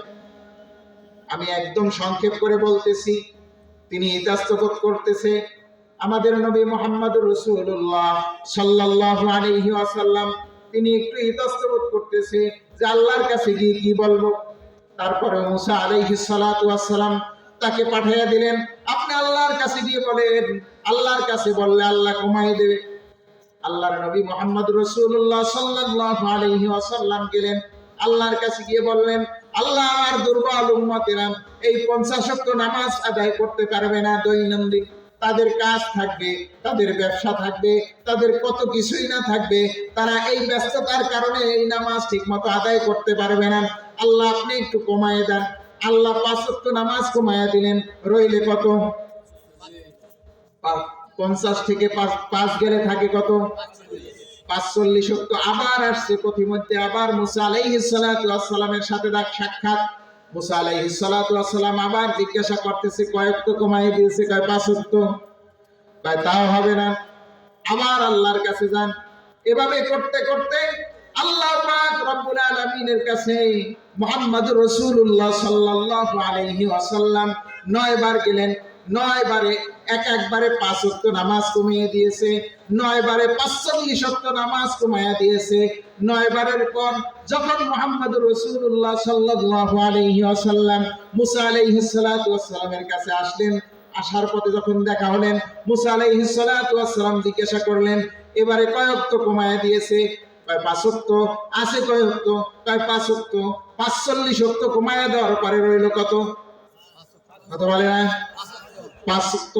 আমি একদম সংক্ষেপ করে বলতেছি, তিনি ইতস্তত করতেছে। আমাদের নবী মুহাম্মদুর রাসূলুল্লাহ সাল্লাল্লাহু আলাইহি ওয়াসাল্লাম তিনি একটু ইতস্তত করতেছে যে আল্লাহর কাছে গিয়ে কি বলবো। তারপরে মুসা আলাইহিস সালাতু ওয়াস সালাম তাকে পাঠিয়ে দিলেন, আপনি আল্লাহর কাছে গিয়ে বলেন, আল্লাহর কাছে বললে আল্লাহ কমাই দেবে। আল্লাহর নবী মুহাম্মদুর রাসূলুল্লাহ সাল্লাল্লাহু আলাইহি ওয়াসাল্লাম গেলেন, আল্লাহর কাছে গিয়ে বললেন, আল্লাহ আমার দুর্বল উম্মতেরা এই 50 ওয়াক্ত নামাজ আদায় করতে পারবে না দৈনন্দিন, তাদের কাজ থাকবে, তাদের ব্যবসা থাকবে, তাদের কত কিছুই না থাকবে, তারা এই ব্যস্ততার কারণে এই নামাজ ঠিকমতো আদায় করতে পারবে না, আল্লাহ আপনি একটু কমায় দেন। আল্লাহ 5 ওয়াক্ত নামাজ কমায়া দিলেন, রইলে কত? 50 থেকে 5 গেলে থাকে কত? 45 ওয়াক্ত। আবার আসছে পথিমধ্যে, আবার মুসা আলাইহিস সালাতু ওয়াস সালামের সাথে সাক্ষাৎ। মুসা আলাইহিস সালাতু ওয়াস সালাম আবার জিজ্ঞাসা করতেছে, কয় ওয়াক্ত কমাই দিয়েছে? কয় 5 ওয়াক্ত। কয় তাও হবে না, আবার আল্লাহর কাছে যান। এভাবে করতে করতে আল্লাহ পাক রব্বুল আলামিনের কাছে মুহাম্মদুর রাসূলুল্লাহ সাল্লাল্লাহু আলাইহি ওয়াসাল্লাম 9 বার গেলেন। 9 বারে একবারে 5 ওয়াক্ত নামাজ কমিয়ে দিয়েছে, 9 বারে 45 ওয়াক্ত নামাজ কমায়া দিয়েছে। 9 বারের পর যখন মুহাম্মদুর রাসূলুল্লাহ সাল্লাল্লাহু আলাইহি ওয়াসাল্লাম মুসা আলাইহিস সালাতু ওয়াস সালামের কাছে আসলেন, আসার পথে যখন দেখা হলেন, মুসা আলাইহিস সালাতু ওয়াস সালাম জিজ্ঞাসা করলেন, এবারে কয় ওয়াক্ত কমায়া দিয়েছে? কয় 5 ওয়াক্ত। আছে কয় ওয়াক্ত? কয় 5 ওয়াক্ত। 45 ওয়াক্ত কমায়া দেওয়ার পরে রইল কত? কত বলে না? 5 ওয়াক্ত।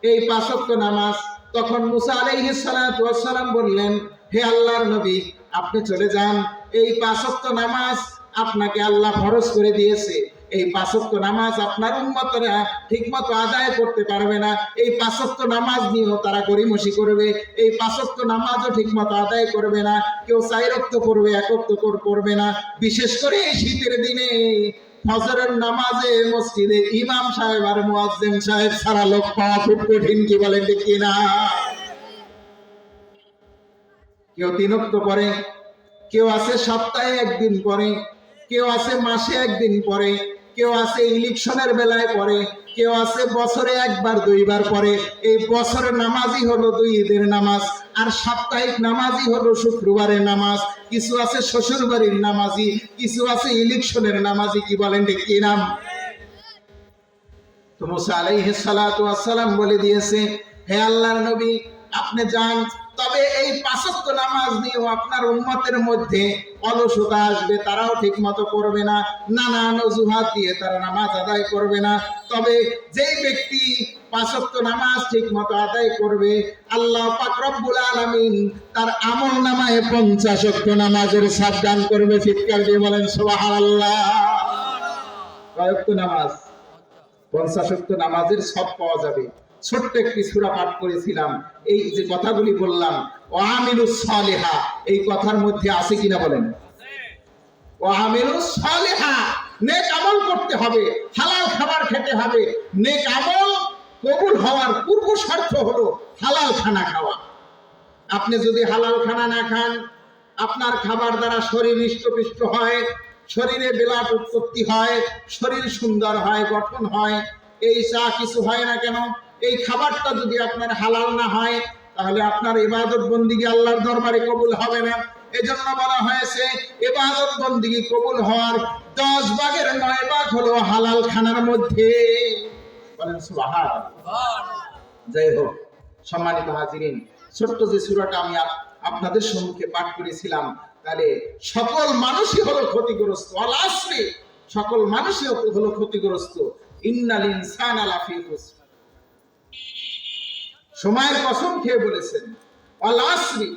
এই 5 ওয়াক্ত নামাজ তখন মুসা আলাইহিস সালাতু ওয়াস সালাম বললেন, হে আল্লাহর নবী, আপনি চলে যান, এই 5 ওয়াক্ত নামাজ আপনাকে আল্লাহ ফরজ করে দিয়েছে। এই 5 ওয়াক্ত নামাজ আপনার উম্মতরা ঠিকমতো আদায় করতে পারবে না। এই 5 ওয়াক্ত নামাজ নিয়েও তারা গড়িমসি করবে। এই 5 ওয়াক্ত নামাজও ঠিকমতো আদায় করবে না। কেউ 4 ওয়াক্ত পড়বে, 1 ওয়াক্ত করবে না। বিশেষ করে এই শীতের দিনে ফজরের নামাজে মসজিদে ইমাম সাহেব আর মুয়াজ্জিন সাহেব সারা লোক পাওয়া খুব কঠিন, কি বলেন ঠিক কিনা? কেউ 3 ওয়াক্ত পড়ে, কেউ আছে সপ্তাহে 1 দিন পড়ে, কেউ আছে মাসে 1 দিন পড়ে, কেউ আছে ইলেকশনের বেলায় পড়ে, কেউ আছে বছরে 1 বার 2 বার পড়ে। এই বছরের নামাজই হলো 2 ঈদের নামাজ, আর সাপ্তাহিক নামাজই হলো শুক্রবারের নামাজ। কিছু আছে শ্বশুর বাড়ির নামাজি, কিছু আছে ইলেকশনের নামাজি, কি বলেন ঠিক কিনা? তো মুসা আলাইহিস সালাতু ওয়াস সালাম বলে দিয়েছে, হে আল্লাহর নবী, আপনি যান, তবে এই 5 ওয়াক্ত নামাজ নিয়েও আপনার উম্মতের মধ্যে অলসতা আসবে, তারাও ঠিক মতো করবে না, নানান অজুহাত দিয়ে তারা নামাজ আদায় করবে না। তবে যেই ব্যক্তি 5 ওয়াক্ত নামাজ ঠিক মতো আদায় করবে, আল্লাহ পাক রব্বুল আলামিন তার আমল নামায় 50 ওয়াক্ত নামাজের ছাপ দান করবে। চিৎকার দিয়ে বলেন সুবহানাল্লাহ। কয় ওয়াক্ত নামাজ? 50 ওয়াক্ত নামাজের সব পাওয়া যাবে। ছোট্ট একটি সূরা পাঠ করেছিলাম, এই যে কথাগুলি বললাম, ওয়ামিলুস সালিহা, এই কথার মধ্যে আছে কিনা বলেন? ওয়ামিলুস সালিহা, নেক আমল করতে হবে, হালাল খাবার খেতে হবে। নেক আমল কবুল হওয়ার পূর্ব শর্ত হলো হালাল খানা খাওয়া। আপনি যদি হালাল খানা না খান, আপনার খাবার দ্বারা শরীর হৃষ্টপুষ্ট হয়, শরীরে বিলাট উৎপত্তি হয়, শরীর সুন্দর হয়, গঠন হয়, এই যা কিছু হয় না কেন, এই খাবারটা যদি আপনার হালাল না হয়, তাহলে আপনার ইবাদত বন্দিগি আল্লাহর দরবারে কবুল হবে না। এজন্য বলা হয়েছে ইবাদত বন্দিগি কবুল হওয়ার 10 ভাগের 9 ভাগ হলো হালাল খানার মধ্যে। বলেন সুবহানাল্লাহ। যাই হোক, সম্মানিত হাজিরিন, ছোট্ট যে সূরাটা আমি আপনাদের সম্মুখে পাঠ করেছিলাম, তাহলে সকল মানুষই হলো ক্ষতিগ্রস্ত। আল আসরি, সকল মানুষই হলো ক্ষতিগ্রস্ত। ইন্নাল ইনসানা লাফি খুসর, সময়ের কসম খেয়ে বলেছেন, আল আসরি,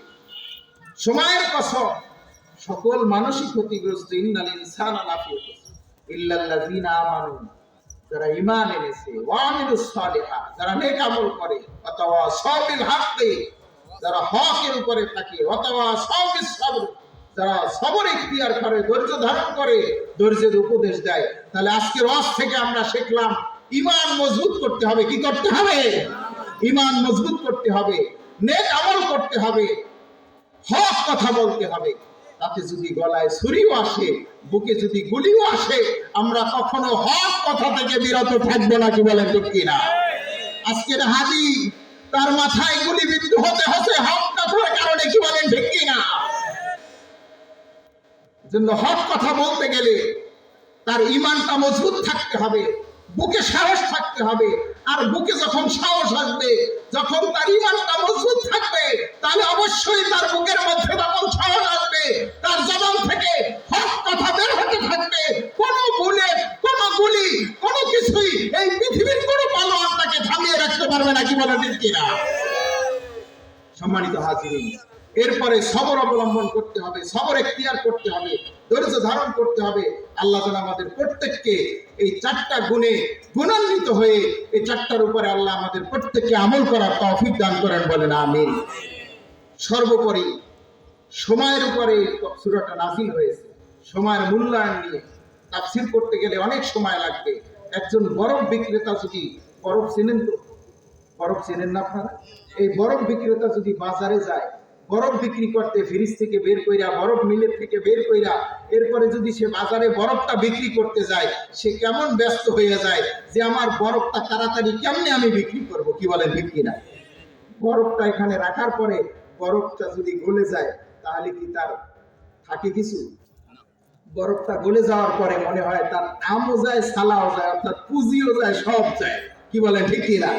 সময়ের কসম, সকল মানুষই ক্ষতিগ্রস্ত। ইন্নাল ইনসানা লাফি খুসর ইল্লাল্লাযিনা আমানু, যারা ঈমান এনেছে, ওয়া আমিলুস সালিহাত, যারা নেক আমল করে, অথবা সাবিল হাক্কি, যারা হকের উপরে থাকে, অথবা সাবিস সাবর, যারা সবর ইখতিয়ার করে, ধৈর্য ধারণ করে, ধৈর্যের উপদেশ দেয়। তাহলে আজকের ওয়াজ থেকে আমরা শিখলাম ঈমান মজবুত করতে হবে। কি করতে হবে? ঈমান মজবুত করতে হবে, নেক আমল করতে হবে, হক কথা বলতে হবে। তাতে যদি গলায় ছুরিও আসে, বুকে যদি গুলিও আসে, আমরা কখনো হক কথা থেকে বিরত থাকবো না, কি বলেন ঠিক কিনা? আজকের হাদি, তার মাথায় গুলিবিদ্ধ হতে হতে হক কথার কারণে, কি বলেন ঠিক কিনা? জন্য হক কথা বলতে গেলে তার ঈমানটা মজবুত থাকতে হবে, বুকে সাহস থাকতে হবে। আর বুকে যখন সাহস আসবে, যখন তার ঈমানটা মজবুত থাকবে, তাহলে অবশ্যই তার বুকের মধ্যে যখন সাহস আসবে, তার জবান থেকে হক কথা বের হতে থাকবে। কোনো বুলেট, কোনো গুলি, কোনো কিছুই এই পৃথিবীর কোনো পালোয়ান তাকে থামিয়ে রাখতে পারবে না, কি বলেন ঠিক কিনা? সম্মানিত হাজিরিন, এরপরে সবর অবলম্বন করতে হবে, সবর এখতিয়ার করতে হবে, ধৈর্য ধারণ করতে হবে। আল্লাহ যেন আমাদের প্রত্যেককে এই 4টা গুণে গুণান্বিত হয়ে এই 4টার উপরে আল্লাহ আমাদের প্রত্যেককে আমল করার তৌফিক দান করেন, বলেন আমিন। সর্বোপরি সময়ের উপরে সূরাটা নাযিল হয়েছে। সময়ের মূল্যায়ন নিয়ে তাফসীর করতে গেলে অনেক সময় লাগবে। একজন বরফ বিক্রেতা যদি, বরফ চেনেন তো? বরফ চেনেন না আপনারা? এই বরফ বিক্রেতা যদি বাজারে যায়, বরফ বিক্রি করতে, ফ্রিজ থেকে বের কইরা, বরফ মিলের থেকে বের কইরা, এরপরে যদি সে বাজারে বরফটা বিক্রি করতে যায়, সে কেমন ব্যস্ত হয়ে যায় যে আমার বরফটা তাড়াতাড়ি কেমনে আমি বিক্রি করব, কি বলেন ঠিক কিনা? বরফটা এখানে রাখার পরে বরফটা যদি গলে যায়, তাহলে কি তার থাকে কিছু? বরফটা গলে যাওয়ার পরে মনে হয় তার আমও যায়, সালাও যায়, অর্থাৎ পুঁজিও যায়, সব যায়, কি বলেন ঠিক কিনা?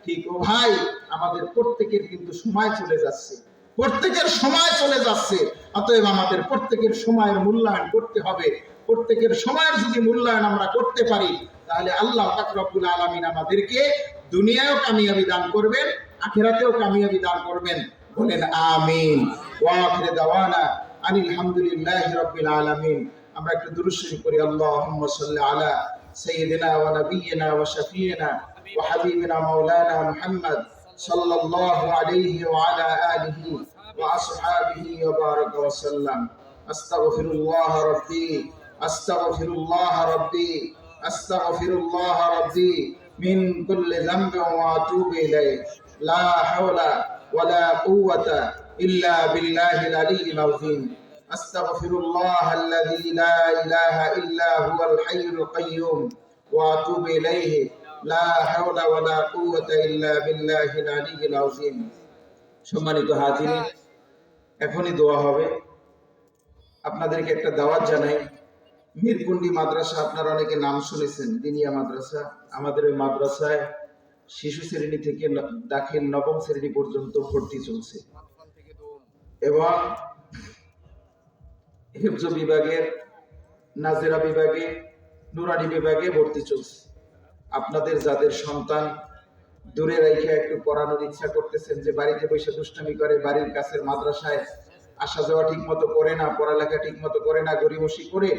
ঠিক ও ভাই, আমাদের প্রত্যেকের কিন্তু সময় চলে যাচ্ছে, প্রত্যেকের সময় চলে যাচ্ছে। অতএব আমাদের প্রত্যেকের সময়ের মূল্যায়ন করতে হবে। প্রত্যেকের সময়ের যদি মূল্যায়ন আমরা করতে পারি, তাহলে আল্লাহ পাক রব্বুল আলামিন আমাদেরকে দুনিয়ায়ও কামিয়াবি দান করবেন, আখিরাতেও কামিয়াবি দান করবেন, বলেন আমিন। ওয়া আখিরু দাওয়ানা আনিল হামদুলিল্লাহি রাব্বিল আলামিন। আমরা একটু দুরূদ শরীফ পড়ি। আল্লাহুম্মা সাল্লি আলা সাইয়্যিদিনা ওয়া নাবিয়্যিনা ওয়া শাফিয়িনা ওয়া হাবিবিনা মাওলানা মুহাম্মদ সাল্লাল্লাহু আলাইহি ওয়া আলা আলিহি ওয়া আসহাবিহি ওয়া বারাকা ওয়া সাল্লাম। আস্তাগফিরুল্লাহ রাব্বি আস্তাগফিরুল্লাহ রাব্বি আস্তাগফিরুল্লাহ রাব্বি মিন কুল্লি যামবিন ওয়া আতুবু ইলাইহি লা হাওলা ওয়ালা কুওয়াতা ইল্লা বিল্লাহিল আলিয়্যিল আযীম। আস্তাগফিরুল্লাহ আল্লাযী লা ইলাহা ইল্লা হুয়াল হাইয়ুল কাইয়্যুম ওয়া আতুবু ইলাইহি লা হাওলা ওয়ালা কুওয়াতা ইল্লা বিল্লাহিল আলিয়্যিল আযীম। সম্মানিত হাজিরিন, এখনই দোয়া হবে। আপনাদেরকে একটা দাওয়াত জানাই। মিরকুন্ডি মাদ্রাসা, আপনারা অনেকে নাম শুনেছেন, দিনিয়া মাদ্রাসা। আমাদের ওই মাদ্রাসায় শিশু শ্রেণী থেকে দাখিল নবম শ্রেণী পর্যন্ত ভর্তি চলছে এবং হিফজ বিভাগের, নাজেরা বিভাগে, নুরানি বিভাগে ভর্তি চলছে। আপনাদের যাদের সন্তান দূরে রেখে একটু পড়ানোর ইচ্ছা করতেছেন, যে বাড়িতে বসে দুষ্টামি করে, বাড়ির কাছের মাদ্রাসায় আসা যাওয়া ঠিক মতো করে না, পড়ালেখা ঠিক মতো করে না, গরিমসি করে,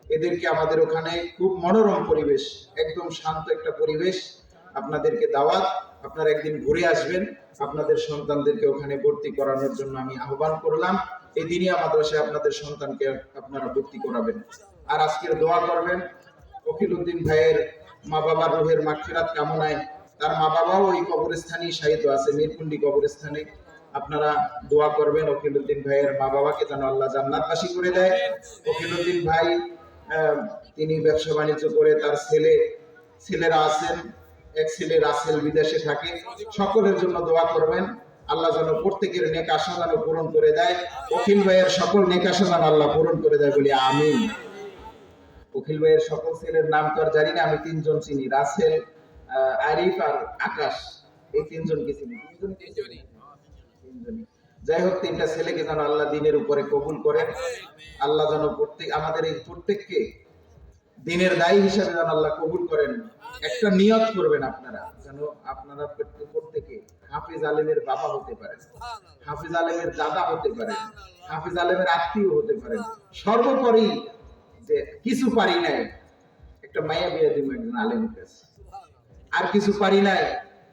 এদেরকে আমাদের ওখানে খুব মনোরম পরিবেশ, একদম শান্ত একটা পরিবেশ, আপনাদেরকে দাওয়াত। আপনারা একদিন ঘুরে আসবেন, আপনাদের সন্তানদেরকে ওখানে ভর্তি করানোর জন্য আমি আহ্বান করলাম। এই দিনিয়া মাদ্রাসায় আপনাদের সন্তানকে আপনারা ভর্তি করাবেন। আর আজকের দোয়া করবেন ওকিল উদ্দিন ভাইয়ের মা বাবার রুহের মাগফিরাত কামনায়। তার মা বাবাও ওই কবরস্থানেই শায়িত আছে, মিরকুন্ডি কবরস্থানে। আপনারা দোয়া করবেন ওকিল উদ্দিন ভাইয়ের মা বাবাকে যেন আল্লাহ জান্নাতবাসী করে দেয়। ওকিল উদ্দিন ভাই তিনি ব্যবসা বাণিজ্য করে, তার ছেলেরা আছেন, এক ছেলে রাসেল বিদেশে থাকে। সকলের জন্য দোয়া করবেন, আল্লাহ যেন প্রত্যেকের নেক আশা যেন পূরণ করে দেয়। উকিল ভাইয়ের সকল নেক আশা যেন আল্লাহ পূরণ করে দেয়, বলি আমিন। উকিল ভাইয়ের সকল ছেলের নাম তো আর জানি না, আমি তিনজন চিনি, রাসেল, আরিফ আর আকাশ। এই তিনজনকে চিনি, তিনজনই। যাই হোক, তিনটা ছেলেকে যেন আল্লাহ দিনের উপরে কবুল করেন। আল্লাহ যেন আমাদের এই প্রত্যেককে দিনের দায়ী হিসাবে যেন আল্লাহ কবুল করেন। একটা নিয়ত করবেন আপনারা, যেন আপনারা প্রত্যেকে হাফিজ আলেমের বাবা হতে পারেন, হাফিজ আলেমের দাদা হতে পারেন, হাফিজ আলেমের আত্মীয় হতে পারেন। সর্বোপরি যে কিছু পারি নাই, একটা মায়া বিয়া দিব একজন আলেমের কাছে। আর কিছু পারি নাই,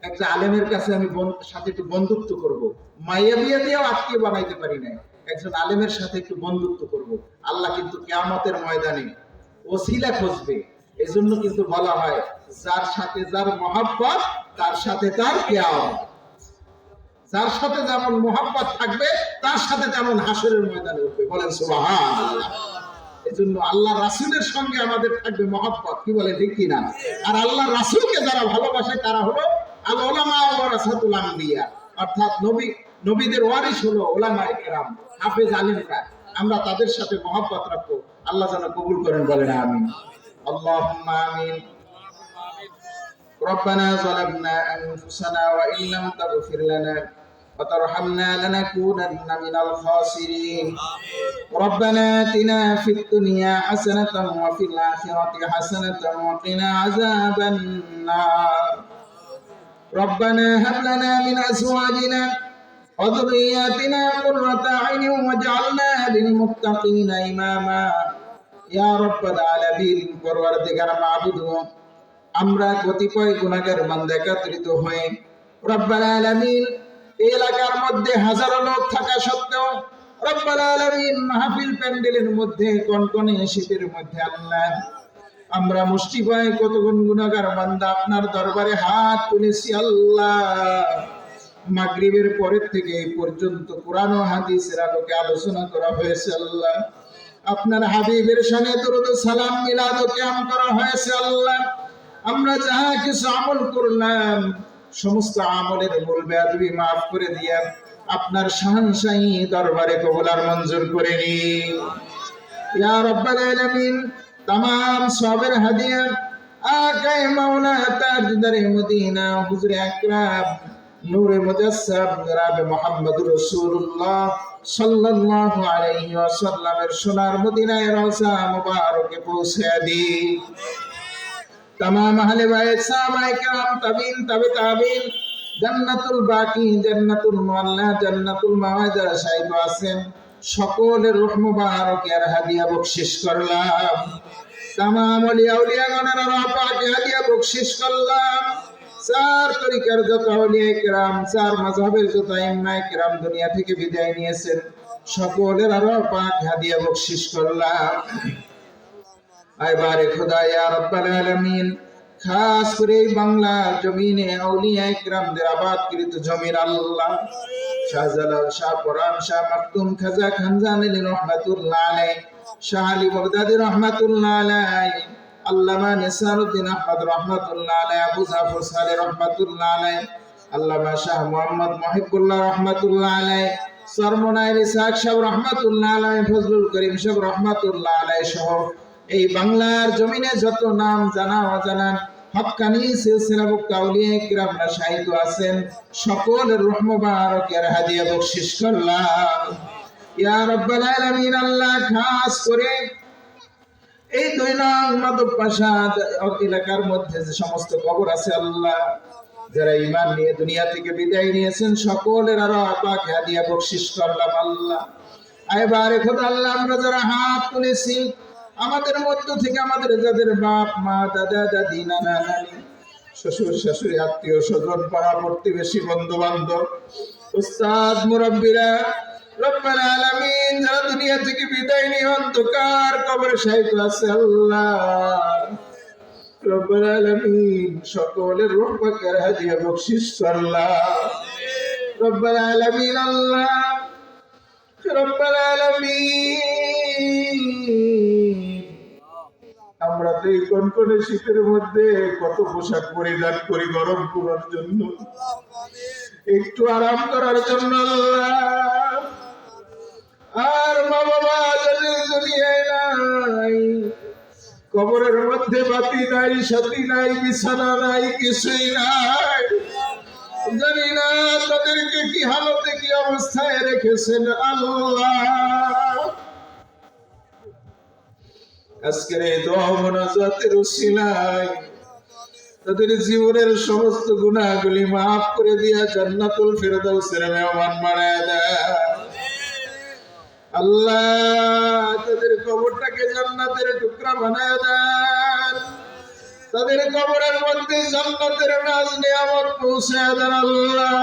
একটা আলেমের কাছে আমি সাথে একটু বন্ধুত্ব করব। মায়া বিয়া দিয়েও আত্মীয় বানাইতে পারি নাই, একজন আলেমের সাথে একটু বন্ধুত্ব করব। আল্লাহ কিন্তু কিয়ামতের ময়দানে ওসিলা খুঁজবে। এজন্য কিন্তু বলা হয়, যার সাথে যার মহব্বত তার সাথে তার কিয়ামত। যার সাথে যেমন মহব্বত থাকবে তার সাথে তেমন হাসরের ময়দানে উঠবে, বলেন সুবহানাল্লাহ। এজন্য আল্লাহ রাসূলের সঙ্গে আমাদের থাকবে মহব্বত, কি বলে ঠিক কিনা? আর আল্লাহ রাসূলকে যারা ভালোবাসে তারা হলো আল উলামা ওয়ারাসাতুল আম্বিয়া, অর্থাৎ নবীদের ওয়ারিস হলো উলামায়ে কেরাম, হাফেজ আলেমরা। আমরা তাদের সাথে মহব্বত রাখবো। আল্লাহ যেন কবুল করেন, বলেন আমিন। আল্লাহুম্মা আমিন। ربنا ظلمنا أنفسنا وإن لم تغفر لنا وترحمنا لنكونن من الخاسرين. ربنا آتنا في الدنيا حسنة وفي الآخرة حسنة وقنا عذاب النار. ربنا هب لنا من أزواجنا وذرياتنا قرة أعين واجعلنا للمتقين إماما. يا رب العالمين. পরওয়ারদিগার মাবুদ, আমরা কতিপয় গুনাহগার বান্দা একত্রিত হয়ে রব্বুল আলামিন এই এলাকার মধ্যে হাজারো লোক থাকা সত্ত্বেও রব্বুল আলামিন মাহফিল প্যান্ডেলের মধ্যে কনকনে শীতের মধ্যে আল্লাহ আমরা মুষ্টিপায় কত গুনাহগার বান্দা আপনার দরবারে হাত তুলেছি। আল্লাহ, মাগরিবের পরের থেকে এই পর্যন্ত কোরআন ও হাদিসের আলোকে আলোচনা করা হয়েছে। আল্লাহ, আপনার হাবিবের শানে দরুদ ও সালাম মিলাদ ও কিয়াম করা হয়েছে। আল্লাহ, আমরা যাহা কিছু আমল করলাম সমস্ত আমলের ভুল বেয়াদবি মাফ করে দিয়ে আপনার শাহনশাহী দরবারে কবুল আর মঞ্জুর করে নিন। ইয়া রাব্বাল আলামিন। तमाम সবের হাদিয়া আকায়ে মাওলা তাজদারে মদিনা হুজুর আকরাম নূরে মুজাসসাম জনাব মুহাম্মদুর রাসূলুল্লাহ সাল্লাল্লাহু আলাইহি ওয়াসাল্লামের সোনার মদিনায় রওজা মুবারকে পৌঁছে দিন। तमाम अहले बैत साहबाए किराम ताबीन तबे ताबीन জান্নাতুল বাকি, জান্নাতুল মুআল্লা, জান্নাতুল মাওয়া যারা শাহিদ আছেন সকলের রূহ মুবারকের হাদিয়া বকশিশ করলাম। তামাম আউলিয়া উলিয়াগণের রূহ পাকে হাদিয়া বকশিশ করলাম। চার তরিকার যত আউলিয়া কিরাম, চার মাযহাবের যত আইম্মায়ে কিরাম দুনিয়া থেকে বিদায় নিয়েছেন সকলের রূহ পাক হাদিয়া বকশিশ করলাম। আয় বারে খোদা ইয়া রাব্বাল আলামিন, খাস করে বাংলার জমিনে আউলিয়া ইকরামদের আবাদকৃত জমির আল্লাহ শাহজালাল, শাহ পরান, শাহ মাকতুম, খাজা খানজানী রহমাতুল্লাহ আলাইহি, শাহ আলী বাগদাদী রহমাতুল্লাহ আলাইহি, আল্লামা নিসারউদ্দিন আহমদ রহমাতুল্লাহ আলাইহি, আবু জাফর সালেহ রহমাতুল্লাহ আলাইহি, আল্লামা শাহ মুহাম্মদ মুহিবুল্লাহ রহমাতুল্লাহ আলাইহি, সরমনায়ের ইসহাক সাহেব রহমাতুল্লাহ আলাইহি, ফজলুল করিম সাহেব রহমাতুল্লাহ আলাইহি সহ এই বাংলার জমিনে যত নাম জানা অজানা হক্কানি সিলসিলাভুক্ত আউলিয়া কিরামরা শাহিদ আছেন সকলের রূহ মুবারকের হাদিয়া বকশিশ করলাম। ইয়া রাব্বাল আলামিন, আল্লাহ খাস করে এই 2 নং মাধব পাশা এলাকার মধ্যে যে সমস্ত কবর আছে আল্লাহ, যারা ঈমান নিয়ে দুনিয়া থেকে বিদায় নিয়েছেন সকলের রূহ পাক হাদিয়া বকশিশ করলাম আল্লাহ। আয় বারে খোদা আল্লাহ, আমরা যারা হাত তুলেছি আমাদের মধ্য থেকে আমাদের যাদের বাপ মা দাদা দাদি নানা নানি শ্বশুর শাশুড়ি আত্মীয় স্বজন পাড়া প্রতিবেশী বন্ধু বান্ধব উস্তাদ মুরব্বীরা রব্বাল আলামিন যারা দুনিয়া থেকে বিদায় নিয়ে অন্ধকার কবরে শায়িত আছে আল্লাহ রব্বাল আলামিন সকলের রূহ পাকের হাদিয়া বকশিশ করলাম। রব্বাল আলামিন আল্লাহ, রব্বাল আলামিন, আমরা তো এই কনকনে শীতের মধ্যে কত পোশাক পরিধান করি গরম করার জন্য, একটু আরাম করার জন্য আল্লাহ। আর মা বাবা যাদের দুনিয়ায় নাই, কবরের মধ্যে বাতি নাই, সাথী নাই, বিছানা নাই, কিছুই নাই, জানি না তাদেরকে কি হালতে কি অবস্থায় রেখেছেন আল্লাহ। আজকের এই দোয়া মুনাজাতের উসিলায় তাদের জীবনের সমস্ত গুনাহগুলি মাফ করে দিয়া জান্নাতুল ফেরদাউসের মেহমান বানায় দেয় আল্লাহ। তাদের কবরটাকে জান্নাতের টুকরা বানায় দেন, তাদের কবরের মধ্যে জান্নাতের নাজ নিয়ামত পৌঁছায় দেন আল্লাহ।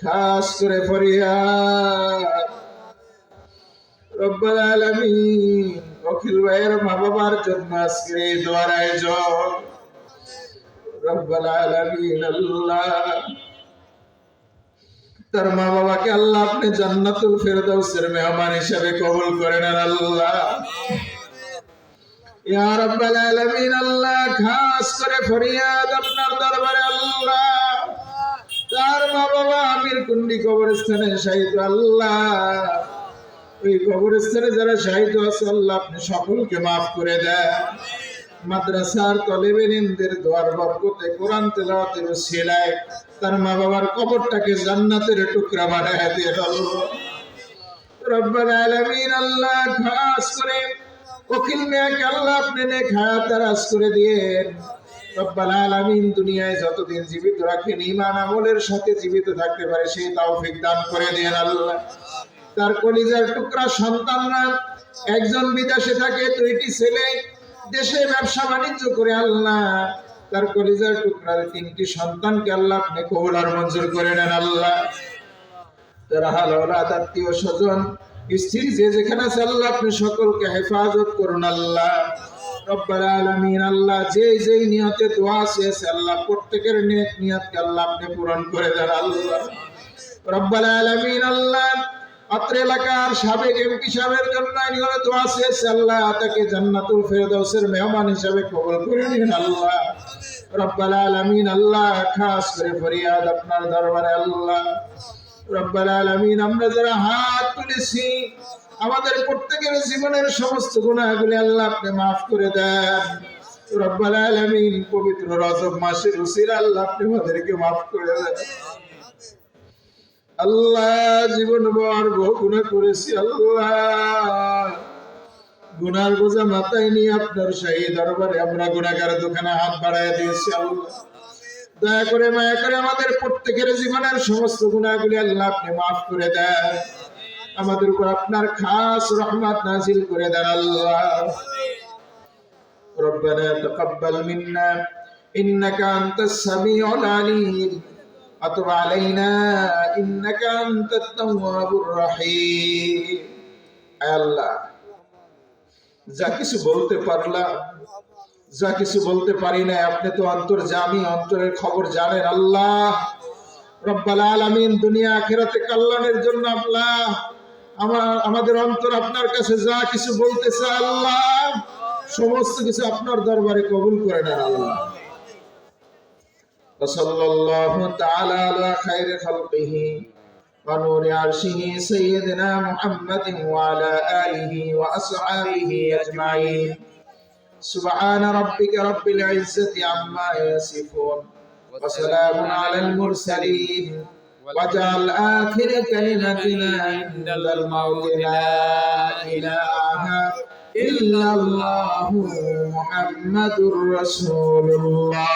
খাস করে ফরিয়াদ রব্বুল আলামিন, অখিল ভাইয়ের মা বাবার জন্য আজকে এই দোয়ার আয়োজন রব্বুল আলামিন আল্লাহ, তার মা বাবাকে আল্লাহ আপনি জান্নাতুল ফেরদাউসের মেহমান হিসেবে কবুল করে নেন আল্লাহ। ইয়া রাব্বাল আলামিন আল্লাহ, খাস করে ফরিয়াদ আপনার দরবারে আল্লাহ, তার মা বাবা আমির কুন্ডি কবরস্থানে শাহিদ আল্লাহ, ওই কবরস্থানে যারা শাহিদ আছে আল্লাহ আপনি সকলকে মাফ করে দেন। মাদ্রাসার তলেবেলিনদের দোয়ার বরকতে কোরআন তেলাওয়াতের উসিলায় তার মা বাবার কবরটাকে জান্নাতের টুকরা বানায় দিয়ে আল্লাহ রব্বুল আলামিন আল্লাহ, খাস করে ওকিল মিয়াকে আল্লাহ আপনি নেক হায়াত দারাজ করে দিয়েন রব্বুল আলামিন। দুনিয়ায় যতদিন জীবিত রাখেন ঈমান আমলের সাথে জীবিত থাকতে পারে সেই তৌফিক দান করে দেন আল্লাহ। তার কলিজার টুকরা সন্তানরা একজন বিদেশে থাকে, 2টি ছেলে দেশে ব্যবসা বাণিজ্য করে আল্লাহ, তার কলিজার টুকরার 3টি সন্তানকে আল্লাহ আপনি কবুল আর মঞ্জুর করে নেন আল্লাহ। যারা হাল ওলাদ আত্মীয় স্বজন স্ত্রী যে যেখানে আছে আল্লাহ আপনি সকলকে হেফাজত করুন আল্লাহ রব্বুল আলামিন আল্লাহ। যেই নিয়তে দোয়া শেষ আল্লাহ প্রত্যেকের নেক নিয়তকে আল্লাহ আপনি পূরণ করে দেন আল্লাহ রব্বুল আলামিন আল্লাহ। অত্র এলাকার সাবেক এমপি সাহেবের জন্য দোয়া শেষ আল্লাহ, তাকে জান্নাতুল ফেরদাউসের মেহমান হিসেবে কবুল করে নিন আল্লাহ রব্বুল আলামিন আল্লাহ। খাস করে ফরিয়াদ আপনার দরবারে আল্লাহ রব্বুল আলামিন, আমরা যারা হাত তুলেছি আমাদের প্রত্যেকের জীবনের সমস্ত গুনাহগুলি আল্লাহ আপনি মাফ করে দেন রব্বুল আলামিন। পবিত্র রজব মাসের উসিলা আল্লাহ আপনি আমাদেরকে মাফ করে দেন আল্লাহ। জীবন ভর বহু গুনাহ করেছি আল্লাহ, গুনার বোঝা মাথায় নিয়ে আপনার শাহী দরবারে আমরা গুনাহগার দোকানে হাত বাড়ায় দিয়েছি আল্লাহ। দয়া করে মায়া করে আমাদের প্রত্যেকের জীবনের সমস্ত গুনাহগুলি আল্লাহ আপনি মাফ করে দেন। আমাদের উপর আপনার খাস রহমত নাজিল করে দেন আল্লাহ। ربنا تقبل منا إنك أنت السميع العليم وتب علينا إنك أنت التواب الرحيم। আল্লাহ, যা কিছু বলতে পারলাম, যা কিছু বলতে পারি না, আপনি তো অন্তর্যামী, অন্তরের খবর জানেন আল্লাহ। রব্বাল আলামিন, দুনিয়া আখিরাতে কল্যাণের জন্য আল্লাহ আমাদের অন্তর আপনার কাছে যা কিছু বলতেছে আল্লাহ, সমস্ত কিছু আপনার দরবারে কবুল করে নেন আল্লাহ। সাল্লাল্লাহু তাআলা আলা খায়রি খালকিহি ওয়া নূরি আরশিহি সাইয়্যিদিনা মুহাম্মাদিন ওয়া আলা আলিহি ওয়া আসহাবিহি আজমাইন। সুবহান রাব্বিকা রাব্বিল ইজ্জাতি আম্মা ইয়াসিফুন ওয়া সালামুন আলাল মুরসালিন ওয়াজআল আখির কালিমাতিনা ইনদাল মাউতি লা ইলাহা ইল্লাল্লাহু মুহাম্মাদুর রাসূলুল্লাহ।